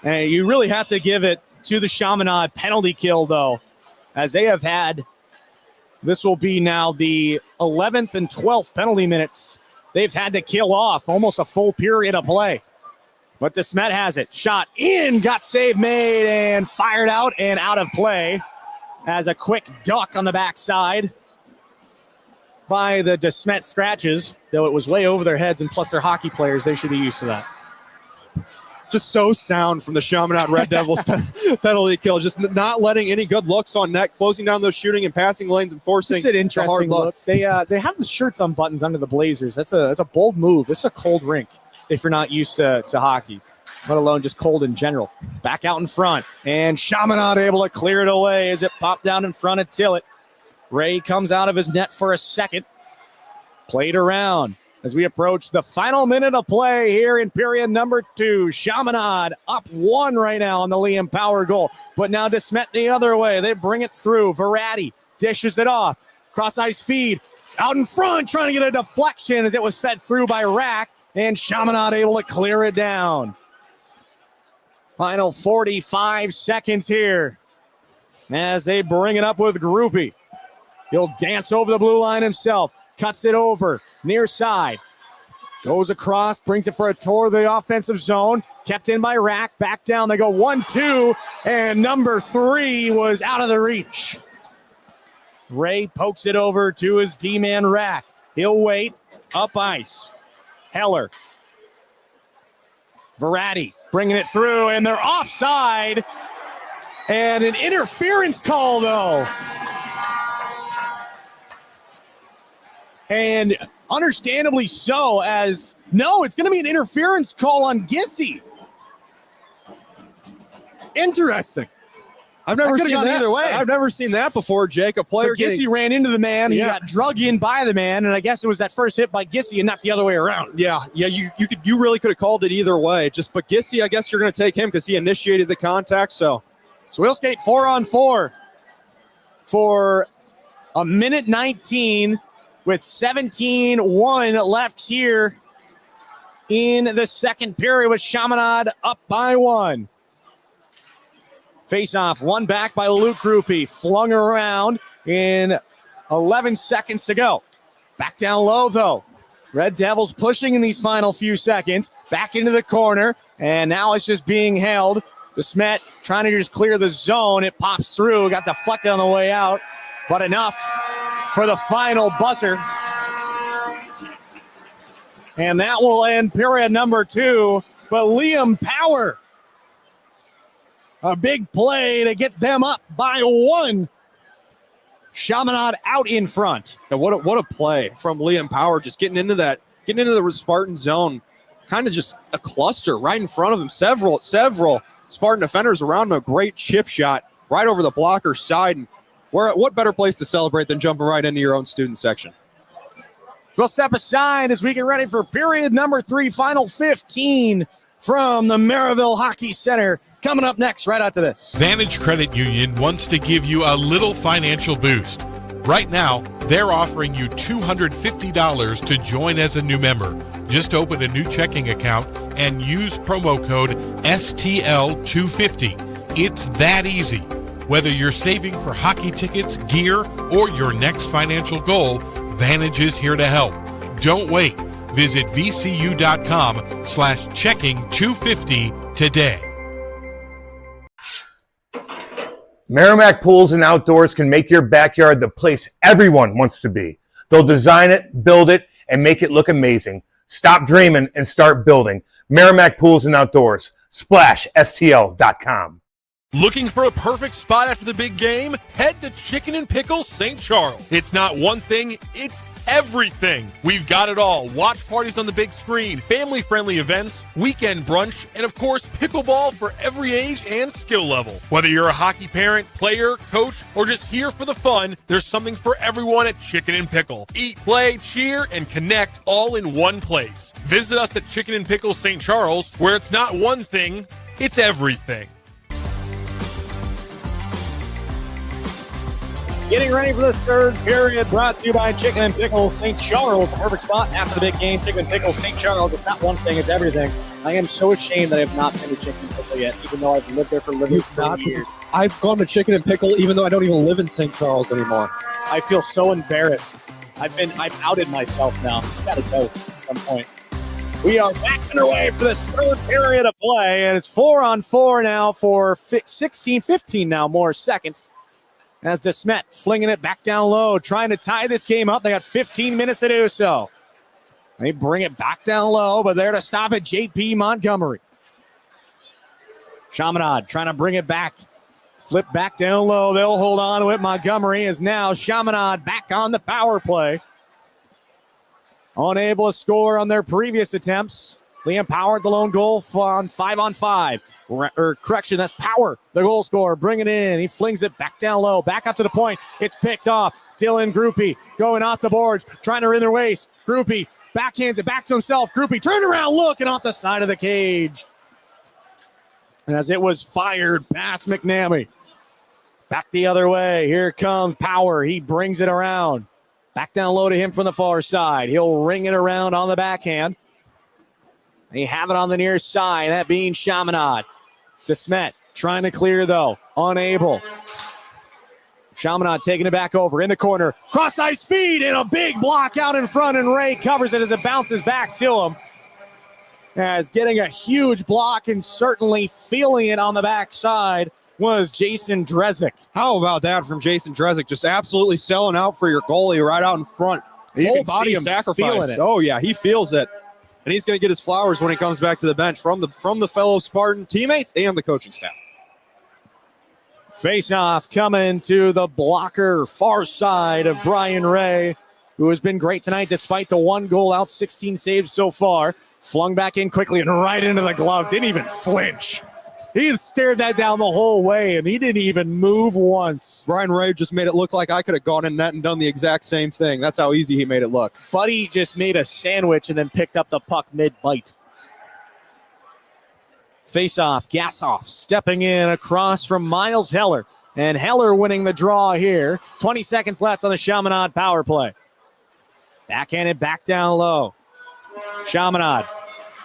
And you really have to give it to the Chaminade penalty kill, though, as they have had, this will be now the 11th and 12th penalty minutes they've had to kill off, almost a full period of play. But DeSmet has it. Shot in, got save made, and fired out and out of play as a quick duck on the backside by the DeSmet Scratches, though it was way over their heads, and plus they're hockey players, they should be used to that. just so sound from the Shamanad Red Devils penalty kill. Just not letting any good looks on net, closing down those shooting and passing lanes and forcing This is an the interesting hard look. looks. They have the shirts on buttons under the Blazers. That's a bold move. This is a cold rink if you're not used to hockey, let alone just cold in general. Back out in front, and Shamanad able to clear it away as it popped down in front of Tillett. Ray comes out of his net for a second. Played around as we approach the final minute of play here in period number 2. Shamanad up 1 right now on the Liam Power goal. But now DeSmet the other way. They bring it through. Verratti dishes it off. Cross-ice feed. Out in front, trying to get a deflection as it was fed through by Rack. And Shamanad able to clear it down. Final 45 seconds here as they bring it up with Groupie. He'll dance over the blue line himself. Cuts it over, near side. Goes across, brings it for a tour of the offensive zone. Kept in by Rack, back down. They go 1-2, and number 3 was out of the reach. Ray pokes it over to his D-man Rack. He'll wait, up ice. Heller. Verratti bringing it through, and they're offside. And an interference call, though. And understandably so, as no, it's going to be an interference call on Gissy. Interesting. I've never seen that either way. I've never seen that before, Jake. A player so Gissy ran into the man. He got drug in by the man, and I guess it was that first hit by Gissy and not the other way around. Yeah. You really could have called it either way. But Gissy, I guess you're going to take him because he initiated the contact. So we'll skate 4-on-4 for a minute 19 with 17-1 left here in the second period with Chaminade up by 1. Face-off, one back by Luke Groupie, flung around in 11 seconds to go. Back down low, though. Red Devils pushing in these final few seconds. Back into the corner, and now it's just being held. DeSmet trying to just clear the zone. It pops through, got deflected on the way out, but enough for the final buzzer. And that will end period number 2. But Liam Power, a big play to get them up by 1. Chaminade out in front. And what a play from Liam Power, just getting into the Spartan zone. Kind of just a cluster right in front of him. Several Spartan defenders around him. A great chip shot right over the blocker's side. And what better place to celebrate than jumping right into your own student section? We'll step aside as we get ready for period number 3, final 15 from the Maryville Hockey Center. Coming up next, right after this. Vantage Credit Union wants to give you a little financial boost. Right now, they're offering you $250 to join as a new member. Just open a new checking account and use promo code STL250. It's that easy. Whether you're saving for hockey tickets, gear, or your next financial goal, Vantage is here to help. Don't wait. Visit vcu.com/checking250 today. Merrimack Pools and Outdoors can make your backyard the place everyone wants to be. They'll design it, build it, and make it look amazing. Stop dreaming and start building. Merrimack Pools and Outdoors. Splash STL.com. Looking for a perfect spot after the big game? Head to Chicken and Pickle St. Charles. It's not one thing, it's everything. We've got it all. Watch parties on the big screen, family-friendly events, weekend brunch, and of course, pickleball for every age and skill level. Whether you're a hockey parent, player, coach, or just here for the fun, there's something for everyone at Chicken and Pickle. Eat, play, cheer, and connect all in one place. Visit us at Chicken and Pickle St. Charles, where it's not one thing, it's everything. Getting ready for this third period, brought to you by Chicken and Pickle St. Charles. A perfect spot after the big game. Chicken and Pickle St. Charles. It's not one thing, it's everything. I am so ashamed that I have not been to Chicken and Pickle yet, even though I've lived there for literally 30 years. I've gone to Chicken and Pickle even though I don't even live in St. Charles anymore. I feel so embarrassed. I've outed myself now. I've got to go at some point. We are back underway for this third period of play, and it's 4-on-4 now for 15 now more seconds. As DeSmet flinging it back down low, trying to tie this game up. They got 15 minutes to do so. They bring it back down low, but there to stop it, J.P. Montgomery. Chaminade trying to bring it back. Flip back down low. They'll hold on to it. Montgomery is now Chaminade back on the power play. Unable to score on their previous attempts. Liam Power at the lone goal on 5-on-5. Correction, that's Power, the goal scorer. Bring it in. He flings it back down low. Back up to the point. It's picked off. Dylan Groupie going off the boards. Trying to in their waist. Groupie backhands it back to himself. Groupie turn around, looking off the side of the cage. As it was fired past McNamee. Back the other way. Here comes Power. He brings it around. Back down low to him from the far side. He'll ring it around on the backhand. They have it on the near side, that being Chaminade. DeSmet trying to clear, though. Unable. Chaminade taking it back over in the corner. Cross-ice feed and a big block out in front, and Ray covers it as it bounces back to him. As getting a huge block and certainly feeling it on the backside was Jason Dresnick. How about that from Jason Dresnick? Just absolutely selling out for your goalie right out in front. Full body sacrifice. Oh, yeah, he feels it. And he's going to get his flowers when he comes back to the bench from the fellow Spartan teammates and the coaching staff. Face-off coming to the blocker far side of Brian Ray, who has been great tonight despite the one goal out, 16 saves so far. Flung back in quickly and right into the glove. Didn't even flinch. He stared that down the whole way, and he didn't even move once. Brian Ray just made it look like I could have gone in net and done the exact same thing. That's how easy he made it look. Buddy just made a sandwich and then picked up the puck mid-bite. Face-off, Gassoff stepping in across from Miles Heller. And Heller winning the draw here. 20 seconds left on the Chaminade power play. Backhanded back down low. Chaminade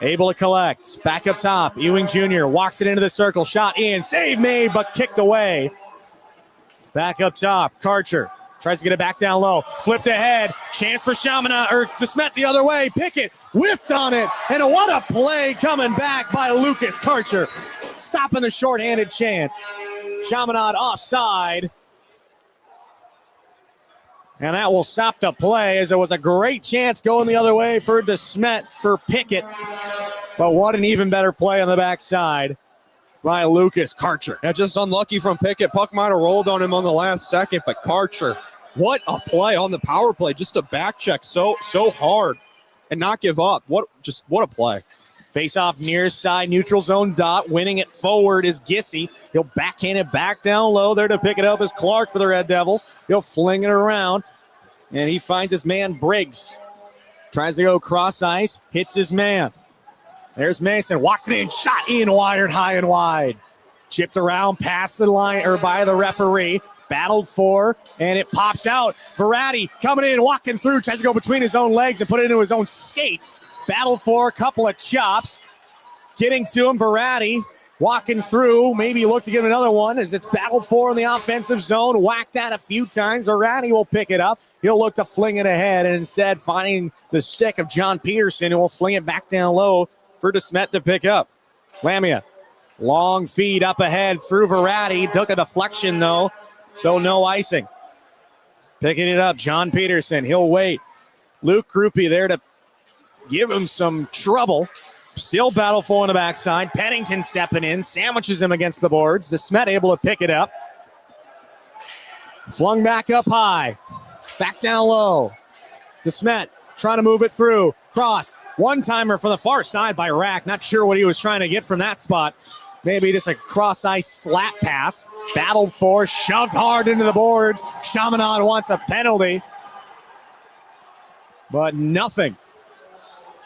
able to collect. Back up top. Ewing Jr. walks it into the circle. Shot in. Save made, but kicked away. Back up top. Karcher tries to get it back down low. Flipped ahead. Chance for Chaminade, or DeSmet the other way. Pickett whiffed on it. And what a play coming back by Lucas Karcher. Stopping the shorthanded chance. Chaminade offside. And that will stop the play, as it was a great chance going the other way for DeSmet for Pickett. But what an even better play on the backside by Lucas Karcher. Yeah, just unlucky from Pickett. Puck might have rolled on him on the last second, but Karcher, what a play on the power play. Just a back check so hard and not give up. What a play. Face-off near side, neutral zone dot. Winning it forward is Gissy. He'll backhand it back down low. There to pick it up is Clark for the Red Devils. He'll fling it around, and he finds his man Briggs. Tries to go cross ice, hits his man. There's Mason, walks it in, shot in, wired high and wide. Chipped around past the line, or by the referee. Battled for, and it pops out. Verratti coming in, walking through, tries to go between his own legs and put it into his own skates. Battled for, a couple of chops. Getting to him, Verratti walking through, maybe look to get another one as it's battled for in the offensive zone. Whacked at a few times. Verratti will pick it up. He'll look to fling it ahead, and instead finding the stick of John Peterson, who will fling it back down low for DeSmet to pick up. Lamia, long feed up ahead through Verratti. Took a deflection, though, so no icing. Picking it up, John Peterson. He'll wait. Luke Groupie there to give him some trouble. Still battle for on the backside. Pennington stepping in, sandwiches him against the boards. DeSmet able to pick it up. Flung back up high. Back down low. DeSmet trying to move it through. Cross. One-timer from the far side by Rack. Not sure what he was trying to get from that spot. Maybe just a cross-ice slap pass. Battled for, shoved hard into the boards. Chaminade wants a penalty. But nothing.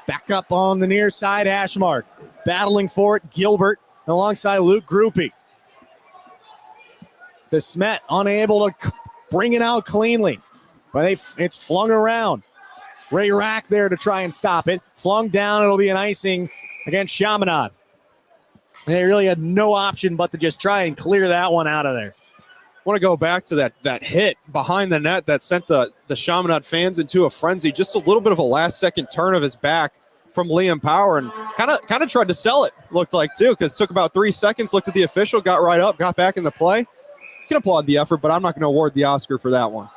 Back up on the near side, Ashmark. Battling for it, Gilbert alongside Luke Groupie. DeSmet unable to bring it out cleanly. But it's flung around. Ray Rack there to try and stop it. Flung down, it'll be an icing against Chaminade. They really had no option but to just try and clear that one out of there. I want to go back to that hit behind the net that sent the Chaminade fans into a frenzy. Just a little bit of a last-second turn of his back from Liam Power, and kind of tried to sell it, looked like, too, because it took about 3 seconds, looked at the official, got right up, got back in the play. You can applaud the effort, but I'm not going to award the Oscar for that one.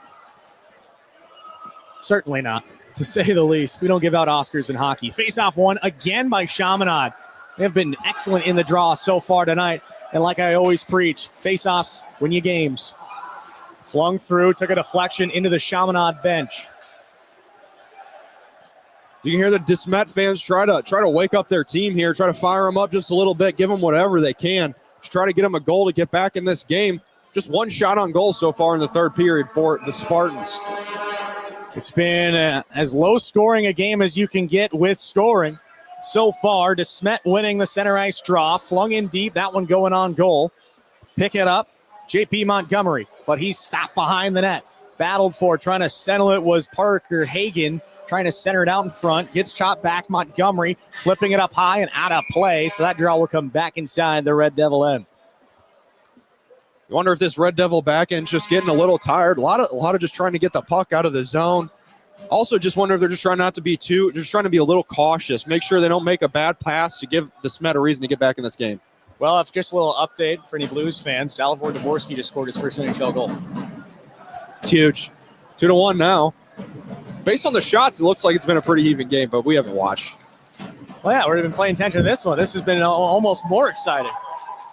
Certainly not, to say the least. We don't give out Oscars in hockey. Face-off one again by Chaminade. They've been excellent in the draw so far tonight. And like I always preach, face-offs win you games. Flung through, took a deflection into the Chaminade bench. You can hear the DeSmet fans try to wake up their team here, try to fire them up just a little bit, give them whatever they can to try to get them a goal to get back in this game. Just one shot on goal so far in the third period for the Spartans. It's been as low scoring a game as you can get with scoring so far. DeSmet winning the center ice draw, flung in deep, that one going on goal. Pick it up, JP Montgomery, but he's stopped behind the net. Battled for, trying to settle it was Parker Hagan, trying to center it out in front. Gets chopped back, Montgomery flipping it up high and out of play, so that draw will come back inside the Red Devil end. You wonder if this Red Devil back end's just getting a little tired. A lot of just trying to get the puck out of the zone. Also, just wonder if they're just trying not to be just trying to be a little cautious. Make sure they don't make a bad pass to give DeSmet a reason to get back in this game. Well, it's just a little update for any Blues fans. Dalivor Dvorsky just scored his first NHL goal. It's huge. 2-1 now. Based on the shots, it looks like it's been a pretty even game, but we haven't watched. Well, yeah, we've been paying attention to this one. This has been almost more exciting.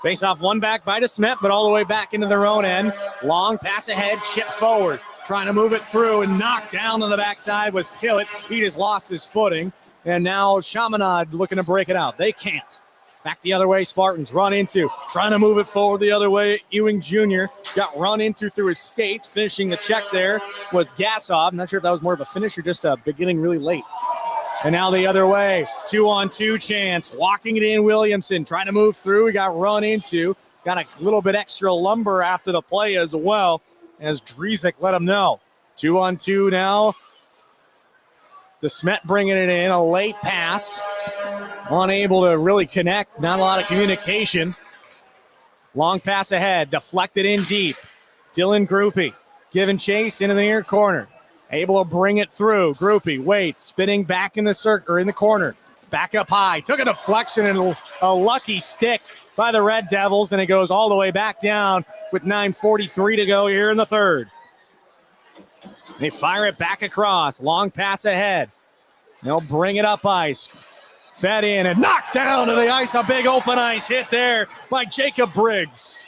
Face-off one back by DeSmet, but all the way back into their own end. Long pass ahead, chip forward. Trying to move it through and knocked down on the backside was Tillett. He just lost his footing. And now Shamanad looking to break it out. They can't. Back the other way, Spartans run into. Trying to move it forward the other way. Ewing Jr. got run into through his skates. Finishing the check there was Gasov. I'm not sure if that was more of a finish or just beginning really late. And now the other way, 2-on-2 chance. Walking it in, Williamson trying to move through. He got run into. Got a little bit extra lumber after the play as well, as Drezek let him know. 2-on-2 now. DeSmet bringing it in. A late pass. Unable to really connect. Not a lot of communication. Long pass ahead. Deflected in deep. Dylan Groupie giving chase into the near corner. Able to bring it through. Groupie waits, spinning back in the circle or in the corner. Back up high. Took a deflection and a lucky stick by the Red Devils, and it goes all the way back down with 9:43 to go here in the third. They fire it back across. Long pass ahead. They'll bring it up ice. Fed in and knocked down to the ice. A big open ice hit there by Jacob Briggs.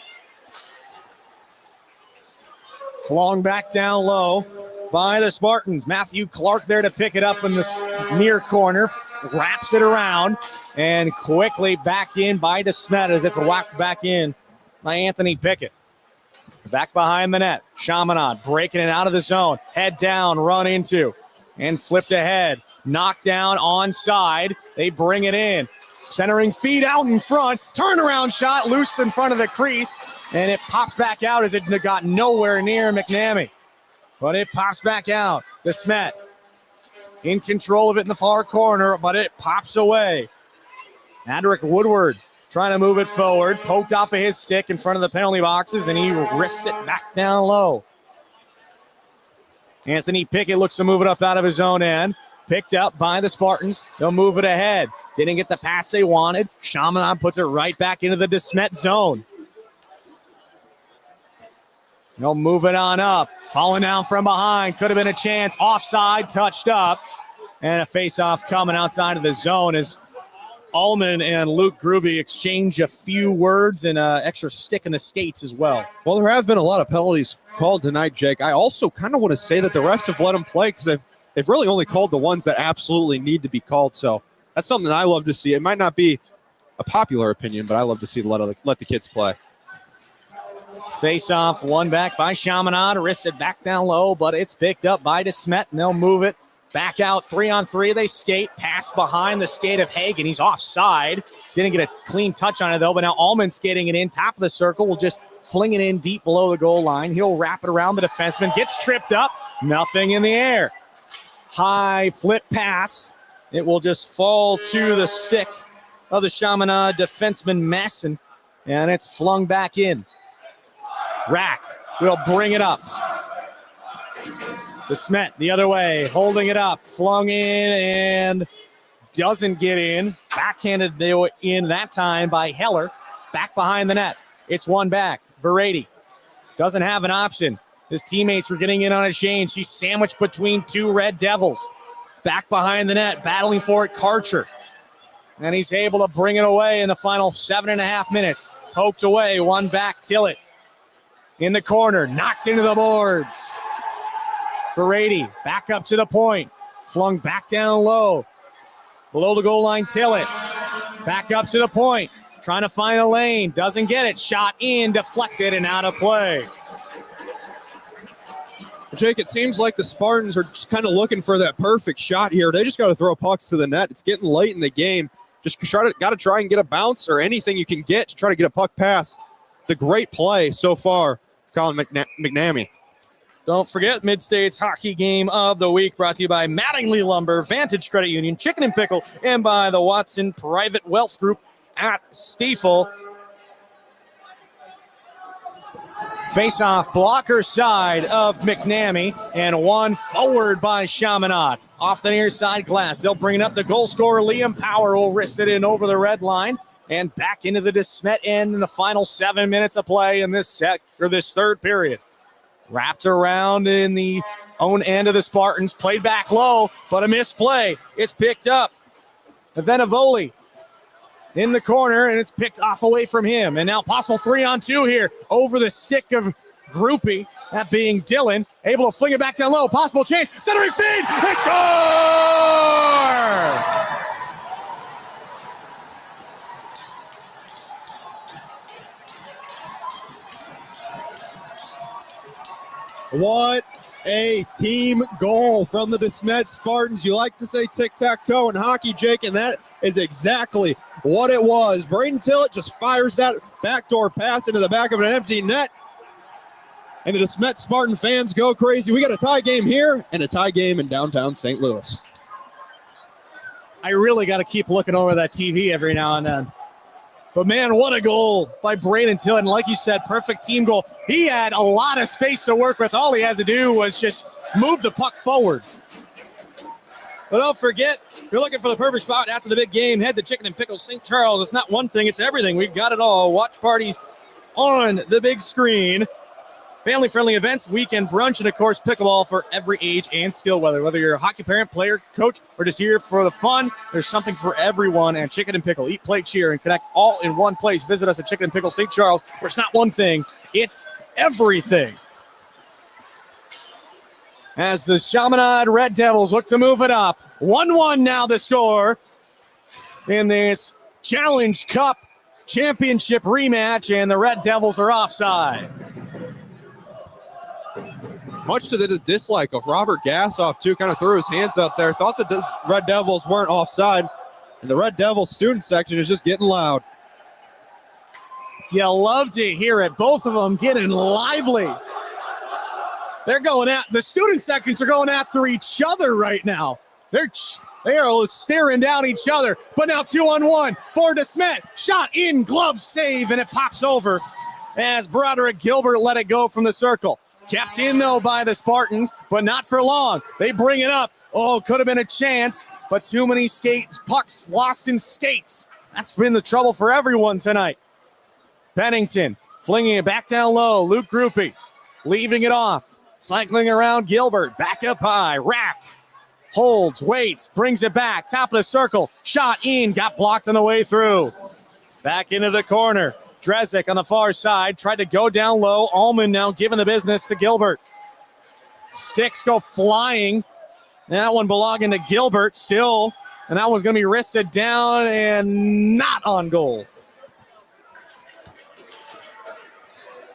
Flung back down low by the Spartans. Matthew Clark there to pick it up in the near corner. Wraps it around and quickly back in by DeSmet as it's whacked back in by Anthony Pickett. Back behind the net. Chaminade breaking it out of the zone. Head down, run into, and flipped ahead. Knocked down onside. They bring it in. Centering feed out in front. Turnaround shot loose in front of the crease. And it pops back out as it got nowhere near McNamee. But it pops back out. DeSmet in control of it in the far corner, but it pops away. Adric Woodward trying to move it forward. Poked off of his stick in front of the penalty boxes, and he wrists it back down low. Anthony Pickett looks to move it up out of his own end. Picked up by the Spartans. They'll move it ahead. Didn't get the pass they wanted. Chaminade puts it right back into the DeSmet zone. They'll move it on up. Falling down from behind. Could have been a chance. Offside, touched up. And a face-off coming outside of the zone as Allman and Luke Gruby exchange a few words and an extra stick in the skates as well. Well, there have been a lot of penalties called tonight, Jake. I also kind of want to say that the refs have let them play because they've really only called the ones that absolutely need to be called. So that's something I love to see. It might not be a popular opinion, but I love to see let the kids play. Face-off, one back by Chaminade. Wristed back down low, but it's picked up by DeSmet, and they'll move it back out. 3-on-3, they skate. Pass behind the skate of Hagan. He's offside. Didn't get a clean touch on it, though, but now Allman skating it in. Top of the circle. Will just fling it in deep below the goal line. He'll wrap it around the defenseman. Gets tripped up. Nothing in the air. High flip pass. It will just fall to the stick of the Chaminade defenseman Masson, and it's flung back in. Rack will bring it up. DeSmet the other way, holding it up, flung in and doesn't get in. Backhanded they were in that time by Heller. Back behind the net. It's one back. Verady doesn't have an option. His teammates were getting in on a change. She's sandwiched between two Red Devils. Back behind the net, battling for it, Karcher. And he's able to bring it away in the final 7.5 minutes. Poked away, one back, Tillett. In the corner, knocked into the boards. Brady back up to the point. Flung back down low. Below the goal line, Tillett. Back up to the point. Trying to find a lane. Doesn't get it. Shot in, deflected, and out of play. Jake, it seems like the Spartans are just kind of looking for that perfect shot here. They just got to throw pucks to the net. It's getting late in the game. Just got to try and get a bounce or anything you can get to try to get a puck pass. The great play so far, Colin McNamee. Don't forget, Mid-State's Hockey Game of the Week, brought to you by Mattingly Lumber, Vantage Credit Union, Chicken and Pickle, and by the Watson Private Wealth Group at STIFEL. Face-off blocker side of McNamee, and one forward by Chaminade. Off the near side glass, they'll bring it up. The goal scorer, Liam Power, will wrist it in over the red line, and back into the DeSmet end in the final 7 minutes of play in this third period. Wrapped around in the own end of the Spartans, played back low, but a misplay. It's picked up. Venivoli in the corner, and it's picked off away from him. And now possible 3-on-2 here over the stick of Groupie, that being Dylan. Able to fling it back down low. Possible chance. Centering feed. They score! What a team goal from the DeSmet Spartans. You like to say tic-tac-toe in hockey, Jake, and that is exactly what it was. Braden Tillett just fires that backdoor pass into the back of an empty net, and the DeSmet Spartan fans go crazy. We got a tie game here and a tie game in downtown St. Louis. I really got to keep looking over that TV every now and then. But, man, what a goal by Braden Tillett. And like you said, perfect team goal. He had a lot of space to work with. All he had to do was just move the puck forward. But don't forget, if you're looking for the perfect spot after the big game, head to Chicken and Pickle St. Charles. It's not one thing, it's everything. We've got it all. Watch parties on the big screen. Family-friendly events, weekend brunch, and, of course, pickleball for every age and skill. Whether you're a hockey parent, player, coach, or just here for the fun, there's something for everyone. And Chicken and Pickle, eat, play, cheer, and connect all in one place. Visit us at Chicken and Pickle St. Charles, where it's not one thing, it's everything. As the Shamanad Red Devils look to move it up. 1-1 now the score in this Challenge Cup Championship rematch, and the Red Devils are offside. Much to the dislike of Robert Gassoff, too, kind of threw his hands up there. Thought the Red Devils weren't offside, and the Red Devils student section is just getting loud. You love to hear it. Both of them getting lively. They're going at the student sections are going after each other right now. They are staring down each other. But now 2-on-1 for DeSmet. Shot in, glove save, and it pops over as Broderick Gilbert let it go from the circle. Kept in, though, by the Spartans, but not for long. They bring it up. Oh, could have been a chance, but too many pucks lost in skates. That's been the trouble for everyone tonight. Pennington flinging it back down low. Luke Groupie leaving it off. Cycling around Gilbert. Back up high. Rack holds, waits, brings it back. Top of the circle. Shot in. Got blocked on the way through. Back into the corner. Drezek on the far side. Tried to go down low. Allman now giving the business to Gilbert. Sticks go flying. That one belonging to Gilbert still. And that one's going to be wristed down and not on goal.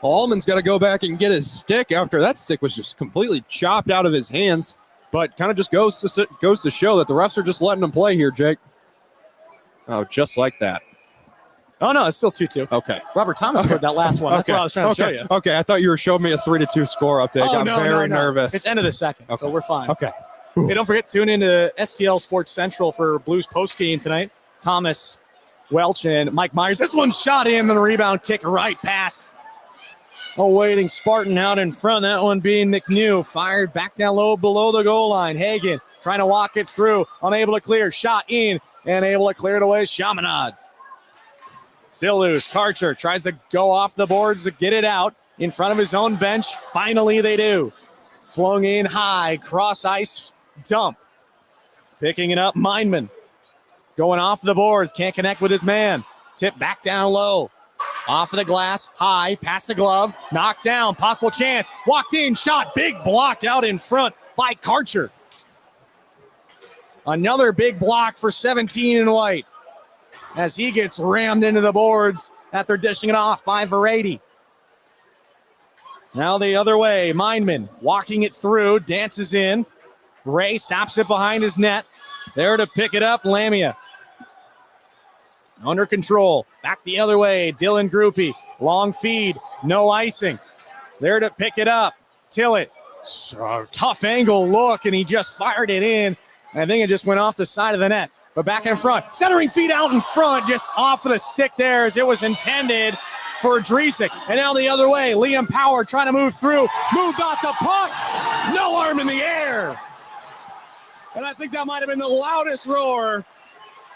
Allman's got to go back and get his stick after that stick was just completely chopped out of his hands. But kind of just goes to show that the refs are just letting him play here, Jake. Oh, just like that. Oh, no, it's still 2-2. Okay. Robert Thomas scored that last one. That's what I was trying to show you. Okay, I thought you were showing me a 3-2 score update. I'm very nervous. It's end of the second, so we're fine. Okay. Hey, don't forget to tune into STL Sports Central for Blues postgame tonight. Thomas Welch and Mike Myers. This one shot in, the rebound kick right past awaiting Spartan out in front. That one being McNew. Fired back down low below the goal line. Hagan trying to walk it through. Unable to clear. Shot in and able to clear it away. Chaminade. Still loose. Karcher tries to go off the boards to get it out in front of his own bench. Finally, they do. Flung in high. Cross ice dump. Picking it up, Mindman. Going off the boards. Can't connect with his man. Tip back down low. Off of the glass. High. Past the glove. Knocked down. Possible chance. Walked in. Shot. Big block out in front by Karcher. Another big block for 17 in white as he gets rammed into the boards after dishing it off by Verady. Now the other way. Mindman walking it through. Dances in. Ray stops it behind his net. There to pick it up. Lamia. Under control. Back the other way. Dylan Groupie. Long feed. No icing. There to pick it up. Tillett. Tough angle look, and he just fired it in. I think it just went off the side of the net. But back in front. Centering feed out in front. Just off of the stick there as it was intended for Dresik. And now the other way. Liam Power trying to move through. Moved off the puck. No arm in the air. And I think that might have been the loudest roar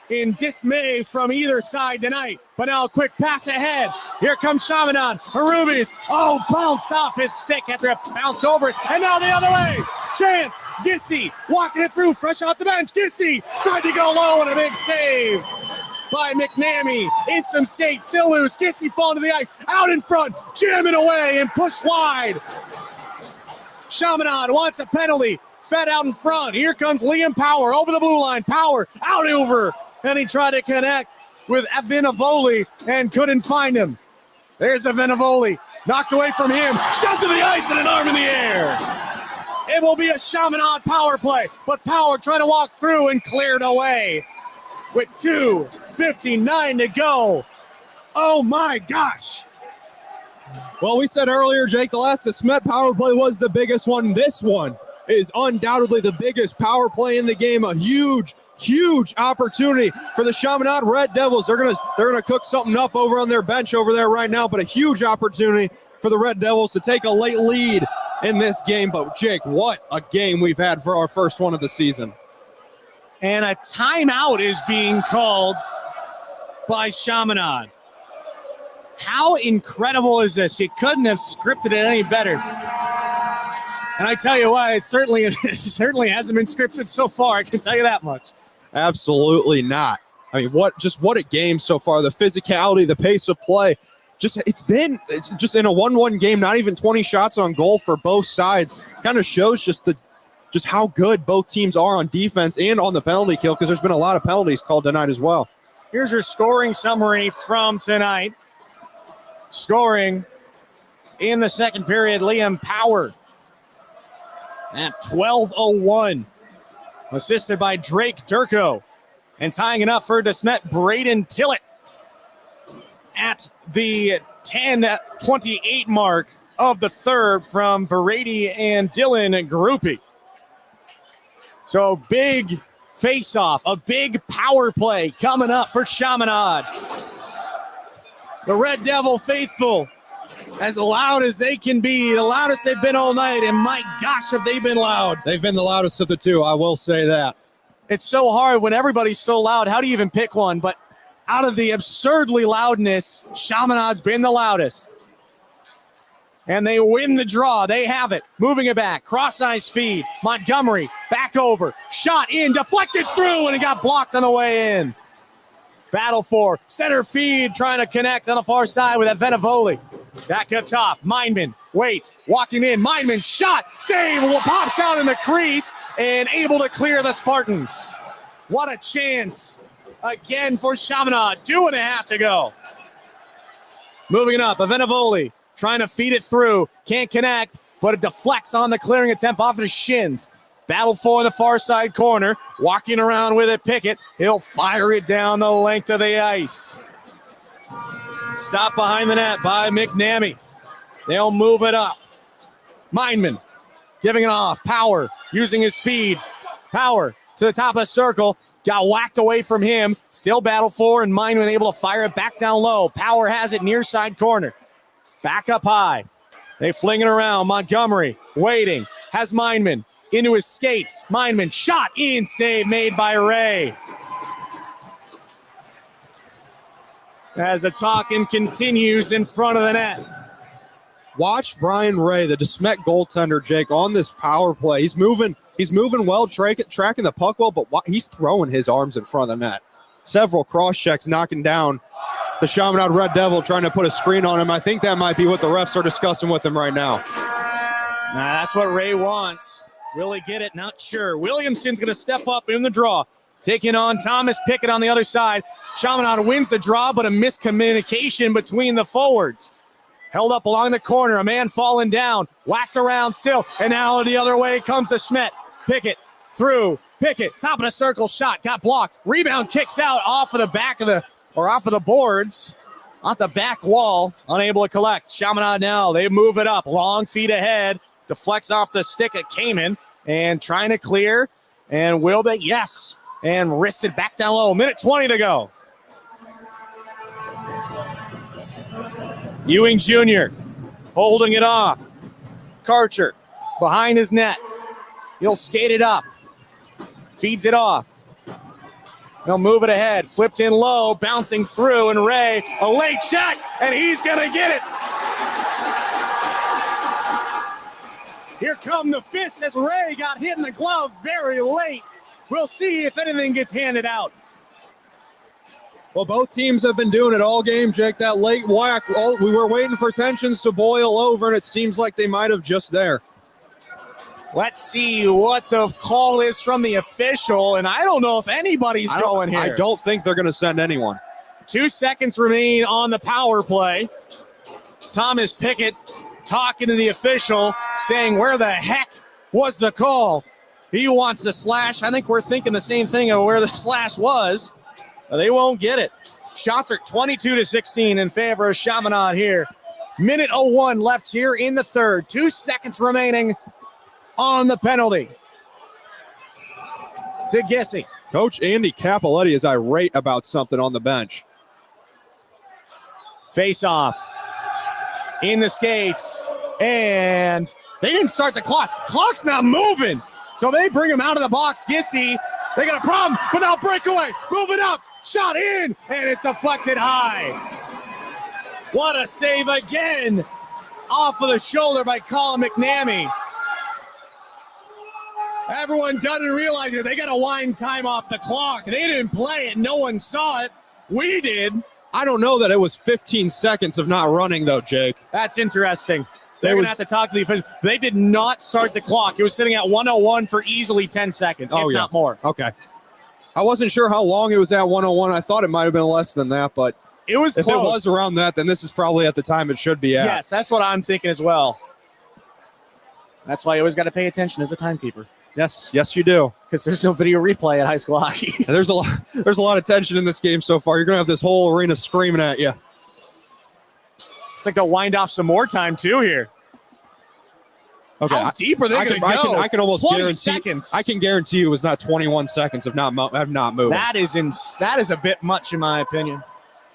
in dismay from either side tonight. But now a quick pass ahead. Here comes Shamanad. Arubis. Oh, bounced off his stick after it bounced over it. And now the other way. Chance. Gissy walking it through. Fresh off the bench. Gissy tried to go low and a big save by McNamee. In some skates. Still loose. Gissy falling to the ice. Out in front. Jamming away and pushed wide. Shamanad wants a penalty. Fed out in front. Here comes Liam Power over the blue line. Power out over. And he tried to connect with Venivoli and couldn't find him. There's Venivoli. Knocked away from him. Shot to the ice and an arm in the air. It will be a Chaminade power play. But Power trying to walk through and cleared away with 2:59 to go. Oh, my gosh. Well, we said earlier, Jake, the last DeSmet power play was the biggest one. This one is undoubtedly the biggest power play in the game. A huge opportunity for the Chaminade Red Devils. They're gonna cook something up over on their bench over there right now, but a huge opportunity for the Red Devils to take a late lead in this game. But Jake, what a game we've had for our first one of the season. And a timeout is being called by Chaminade. How incredible is this? You couldn't have scripted it any better. And I tell you what, it certainly hasn't been scripted so far. I can tell you that much. Absolutely not. I mean, what a game so far. The physicality, the pace of play. It's just in a 1-1 game, not even 20 shots on goal for both sides. Kind of shows just how good both teams are on defense and on the penalty kill, because there's been a lot of penalties called tonight as well. Here's your scoring summary from tonight. Scoring in the second period, Liam Power at 12:01. Assisted by Drake Durko. And tying it up for DeSmet, Braden Tillett. At the 10:28 mark of the third from Verady and Dylan Groupie. So big face-off, a big power play coming up for Chaminade. The Red Devil faithful, as loud as they can be, the loudest they've been all night, and my gosh, have they been loud. They've been the loudest of the two, I will say that. It's so hard when everybody's so loud. How do you even pick one? But out of the absurdly loudness, Chaminade's been the loudest. And they win the draw. They have it. Moving it back. Cross-ice feed. Montgomery back over. Shot in. Deflected through, and it got blocked on the way in. Battle for center feed, trying to connect on the far side with that Venivoli. Back up top, Mindman waits, walking in, Mindman shot, save, pops out in the crease, and able to clear the Spartans. What a chance again for Chaminade, 2.5 to go. Moving it up, Venivoli trying to feed it through, can't connect, but it deflects on the clearing attempt off of his shins. Battle for the far side corner. Walking around with it, Pickett. He'll fire it down the length of the ice. Stop behind the net by McNamee. They'll move it up. Mindman giving it off. Power using his speed. Power to the top of the circle. Got whacked away from him. Still battle for, and Mindman able to fire it back down low. Power has it near side corner. Back up high. They fling it around. Montgomery waiting. Has Mindman. Into his skates. Mindman shot in. Save made by Ray. As the talking continues in front of the net. Watch Brian Ray, the DeSmet goaltender, Jake, on this power play. He's moving well, tracking the puck well, but he's throwing his arms in front of the net. several cross checks knocking down the Chaminade Red Devil, trying to put a screen on him. I think that might be what the refs are discussing with him right now. That's what Ray wants. Will he get it? Not sure. Williamson's going to step up in the draw, taking on Thomas Pickett on the other side. Chaminade wins the draw, but a miscommunication between the forwards. Held up along the corner, a man falling down, whacked around still, and now the other way comes DeSmet. Pickett through, Pickett, top of the circle shot, got blocked. Rebound kicks out off of the back of off of the boards, off the back wall, unable to collect. Chaminade now, they move it up, long feet ahead, deflects off the stick at Kamen, and trying to clear, and will they? Yes, and wrists it back down low. Minute 20 to go. Ewing Jr. holding it off. Karcher behind his net. He'll skate it up. Feeds it off. He'll move it ahead. Flipped in low, bouncing through, and Ray, a late check, and he's going to get it. Here come the fists as Ray got hit in the glove very late. We'll see if anything gets handed out. Well, both teams have been doing it all game, Jake. That late whack, we were waiting for tensions to boil over, and it seems like they might have just there. Let's see what the call is from the official, and I don't know if anybody's going here. I don't think they're going to send anyone. 2 seconds remain on the power play. Thomas Pickett talking to the official, saying, where the heck was the call? He wants the slash. I think we're thinking the same thing of where the slash was. They won't get it. Shots are 22-16 in favor of Chaminade here. Minute 01 left here in the third. 2 seconds remaining on the penalty. To Gissy. Coach Andy Kapalletti is irate about something on the bench. Face off. In the skates. And they didn't start the clock. Clock's not moving. So they bring him out of the box. Gissy, they got a problem, but now breakaway. Move it up. Shot in, and it's deflected high. What a save again. Off of the shoulder by Colin McNamee. Everyone doesn't realize it. They got to wind time off the clock. They didn't play it. No one saw it. We did. I don't know that it was 15 seconds of not running, though, Jake. That's interesting. They're going to have to talk to the officials. They did not start the clock. It was sitting at 1:01 for easily 10 seconds, if not more. Okay. I wasn't sure how long it was at 1:01. I thought it might have been less than that, but it was if close. it was around that, then this is probably at the time it should be at. Yes, that's what I'm thinking as well. That's why you always got to pay attention as a timekeeper. Yes, you do. Because there's no video replay at high school hockey. There's a lot of tension in this game so far. You're going to have this whole arena screaming at you. It's like they'll wind off some more time, too, here. Okay. How deep are they going to go? I can almost 20 guarantee. seconds. I can guarantee it was not 21 seconds of not moving. That is a bit much, in my opinion.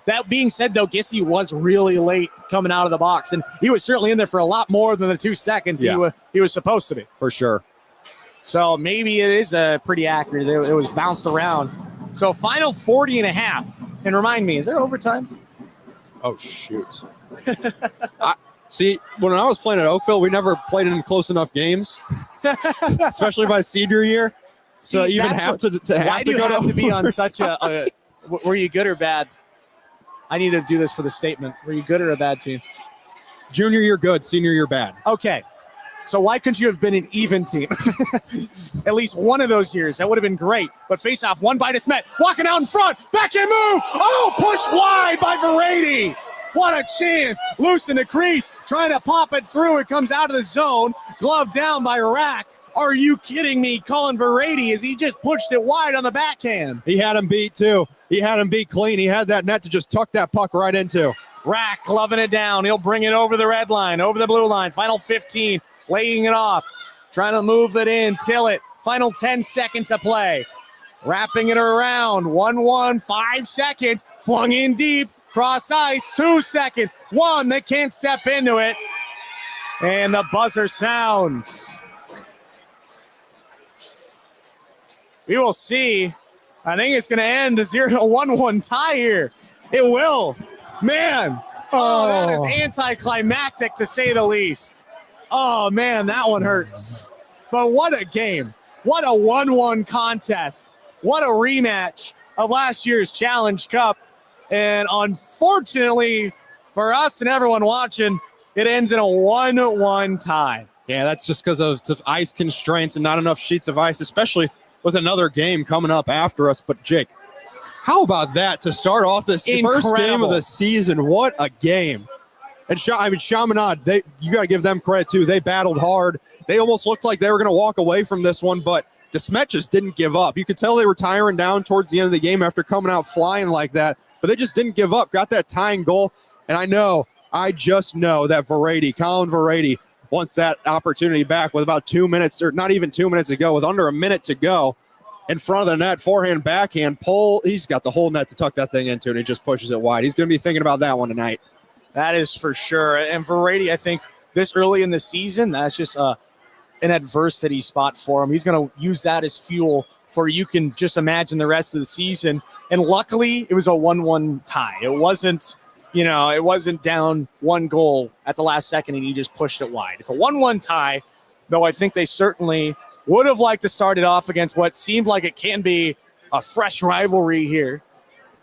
That being said, though, Gissy was really late coming out of the box, and he was certainly in there for a lot more than the 2 seconds he was supposed to be. For sure. So maybe it is pretty accurate. It was bounced around. So final 40 and a half. And remind me, is there overtime? Oh, shoot. See, when I was playing at Oakville, we never played in close enough games, especially my senior year. So See, even have to why do you have to be on such a were you good or bad? I need to do this for the statement. Were you good or a bad team? Junior year good, senior year bad. Okay. So why couldn't you have been an even team? At least one of those years. That would have been great. But face-off, one by DeSmet. Walking out in front. Backhand move. Oh, pushed wide by Verady. What a chance. Loose in the crease. Trying to pop it through. It comes out of the zone. Glove down by Rack. Are you kidding me? Colin Verady as he just pushed it wide on the backhand. He had him beat, too. He had him beat clean. He had that net to just tuck that puck right into. Rack gloving it down. He'll bring it over the red line, over the blue line. Final 15. Laying it off, trying to move it in, till it. Final 10 seconds of play. Wrapping it around, 1-1, 5 seconds. Flung in deep, cross ice, 2 seconds. 1, they can't step into it. And the buzzer sounds. We will see. I think it's going to end a 0-1-1 tie here. It will. Man, that is anticlimactic to say the least. Oh, man, that one hurts. But what a game. What a 1-1 contest. What a rematch. of last year's Challenge Cup. And unfortunately for us and everyone watching, it ends in a 1-1 tie. Yeah, that's just because of ice constraints and not enough sheets of ice, especially with another game coming up after us. But, Jake, how about that to start off this first game of the season? What a game. And Shamanad, you got to give them credit, too. They battled hard. They almost looked like they were going to walk away from this one, but DeSmet just didn't give up. You could tell they were tiring down towards the end of the game after coming out flying like that, but they just didn't give up. Got that tying goal, and I just know that Colin Verratti wants that opportunity back with about 2 minutes, or not even 2 minutes to go, with under a minute to go in front of the net, forehand, backhand, pull. He's got the whole net to tuck that thing into, and he just pushes it wide. He's going to be thinking about that one tonight. That is for sure. And Verratti, I think this early in the season, that's just an adversity spot for him. He's going to use that as fuel for, you can just imagine, the rest of the season. And luckily, it was a 1-1 tie. It wasn't down one goal at the last second and he just pushed it wide. It's a 1-1 tie, though I think they certainly would have liked to start it off against what seemed like it can be a fresh rivalry here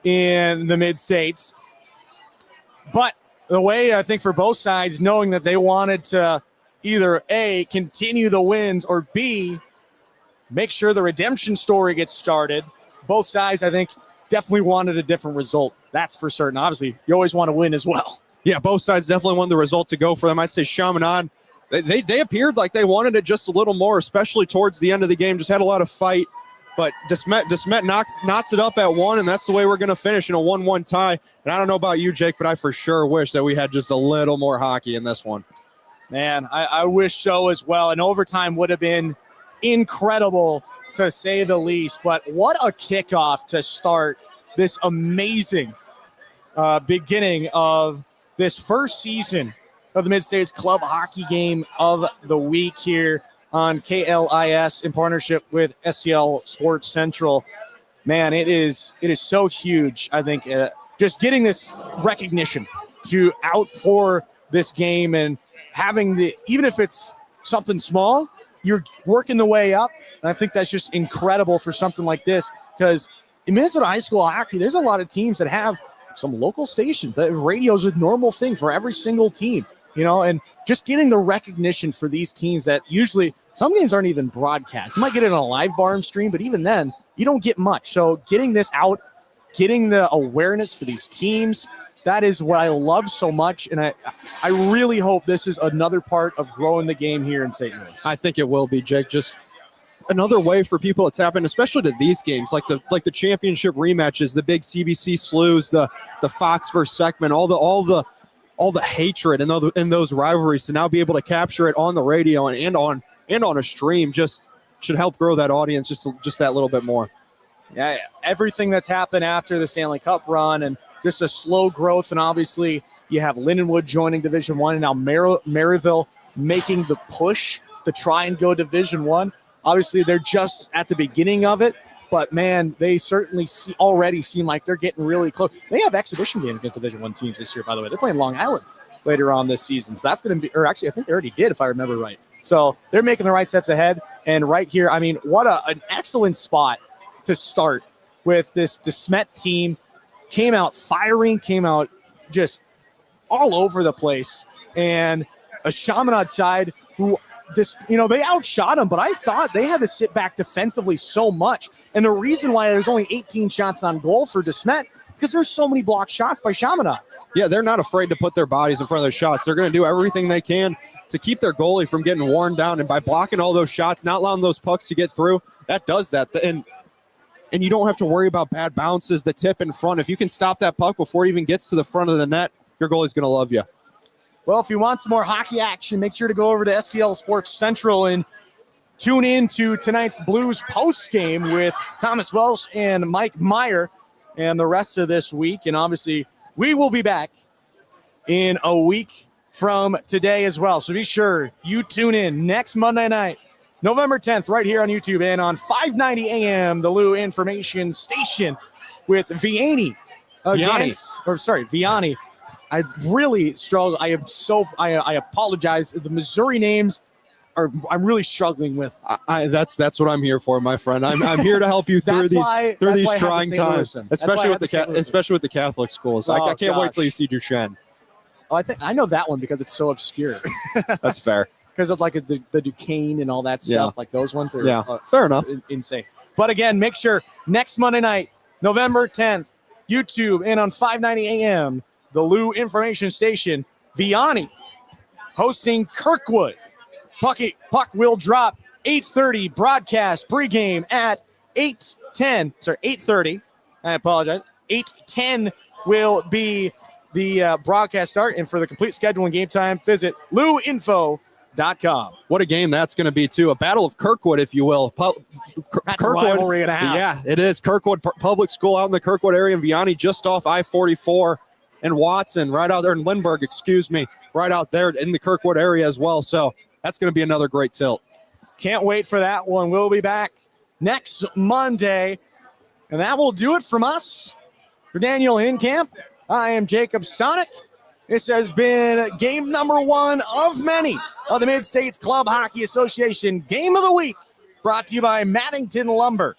in the Mid-States. But the way, I think, for both sides, knowing that they wanted to either A, continue the wins, or B, make sure the redemption story gets started, both sides, I think, definitely wanted a different result. That's for certain. Obviously, you always want to win as well. Yeah, both sides definitely want the result to go for them. I'd say Shamanad, they appeared like they wanted it just a little more, especially towards the end of the game. Just had a lot of fight. But DeSmet knocks it up at 1, and that's the way we're going to finish, in a 1-1 tie. And I don't know about you, Jake, but I for sure wish that we had just a little more hockey in this one. Man, I wish so as well. And overtime would have been incredible, to say the least. But what a kickoff to start this amazing beginning of this first season of the Mid-States Club Hockey Game of the Week here on KLIS in partnership with STL Sports Central. Man, it is so huge. I think just getting this recognition out for this game, and having even if it's something small, you're working the way up. And I think that's just incredible for something like this, because in Minnesota high school hockey, there's a lot of teams that have some local stations. Radio's a normal thing for every single team, and just getting the recognition for these teams that usually some games aren't even broadcast. You might get it on a live barn stream, but even then, you don't get much. So getting this out, getting the awareness for these teams, that is what I love so much. And I really hope this is another part of growing the game here in St. Louis. I think it will be, Jake. Just another way for people to tap in, especially to these games, like the championship rematches, the big CBC slews, the Fox versus Seckman, all the hatred in those rivalries, to now be able to capture it on the radio and on a stream just should help grow that audience just that little bit more. Yeah, everything that's happened after the Stanley Cup run, and just a slow growth, and obviously you have Lindenwood joining Division I, and now Maryville making the push to try and go Division I. Obviously, they're just at the beginning of it, but man, they certainly already seem like they're getting really close. They have exhibition games against Division I teams this year, by the way. They're playing Long Island later on this season, so that's going to be, or actually, I think they already did, if I remember right. So they're making the right steps ahead. And right here, I mean, what an excellent spot to start with. This DeSmet team came out firing, came out just all over the place. And a Chaminade side who just, they outshot them, but I thought they had to sit back defensively so much. And the reason why there's only 18 shots on goal for DeSmet, because there's so many blocked shots by Chaminade. Yeah, they're not afraid to put their bodies in front of those shots. They're going to do everything they can to keep their goalie from getting worn down. And by blocking all those shots, not allowing those pucks to get through, that does that. And you don't have to worry about bad bounces, the tip in front. If you can stop that puck before it even gets to the front of the net, your goalie's going to love you. Well, if you want some more hockey action, make sure to go over to STL Sports Central and tune in to tonight's Blues postgame with Thomas Welsh and Mike Meyer and the rest of this week. And obviously, we will be back in a week from today as well. So be sure you tune in next Monday night, November 10th, right here on YouTube and on 590 AM, the Lou Information Station, with Vianney. Vianney. I really struggle. I apologize. The Missouri names I'm really struggling with. That's what I'm here for, my friend. I'm here to help you through these trying times, especially with the Catholic schools. I can't wait till you see Duchenne. Oh, I know that one because it's so obscure. That's fair. Because of like the Duquesne and all that stuff, like those ones are fair enough. Insane. But again, make sure next Monday night, November 10th, YouTube and on 590 AM, the Lou Information Station, Vianney hosting Kirkwood. Puck will drop 8:30. Broadcast pregame at 8:30. I apologize. 8:10 will be the broadcast start. And for the complete schedule and game time, visit luinfo.com. What a game that's going to be, too. A battle of Kirkwood, if you will. Kirkwood, rivalry and a half. Yeah, it is. Kirkwood Public School out in the Kirkwood area in Vianney, just off I-44 and Watson, right out there in Lindbergh, right out there in the Kirkwood area as well. So that's going to be another great tilt. Can't wait for that one. We'll be back next Monday. And that will do it from us. For Daniel Hinkamp, I am Jacob Stonick. This has been game number 1 of many of the Mid-States Club Hockey Association Game of the Week, brought to you by Mattingly Lumber.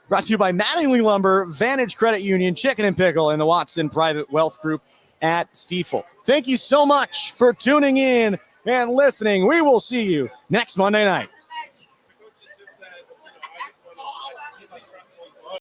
Brought to you by Mattingly Lumber, Vantage Credit Union, Chicken and Pickle, and the Watson Private Wealth Group at STIFEL. Thank you so much for tuning in and listening. We will see you next Monday night.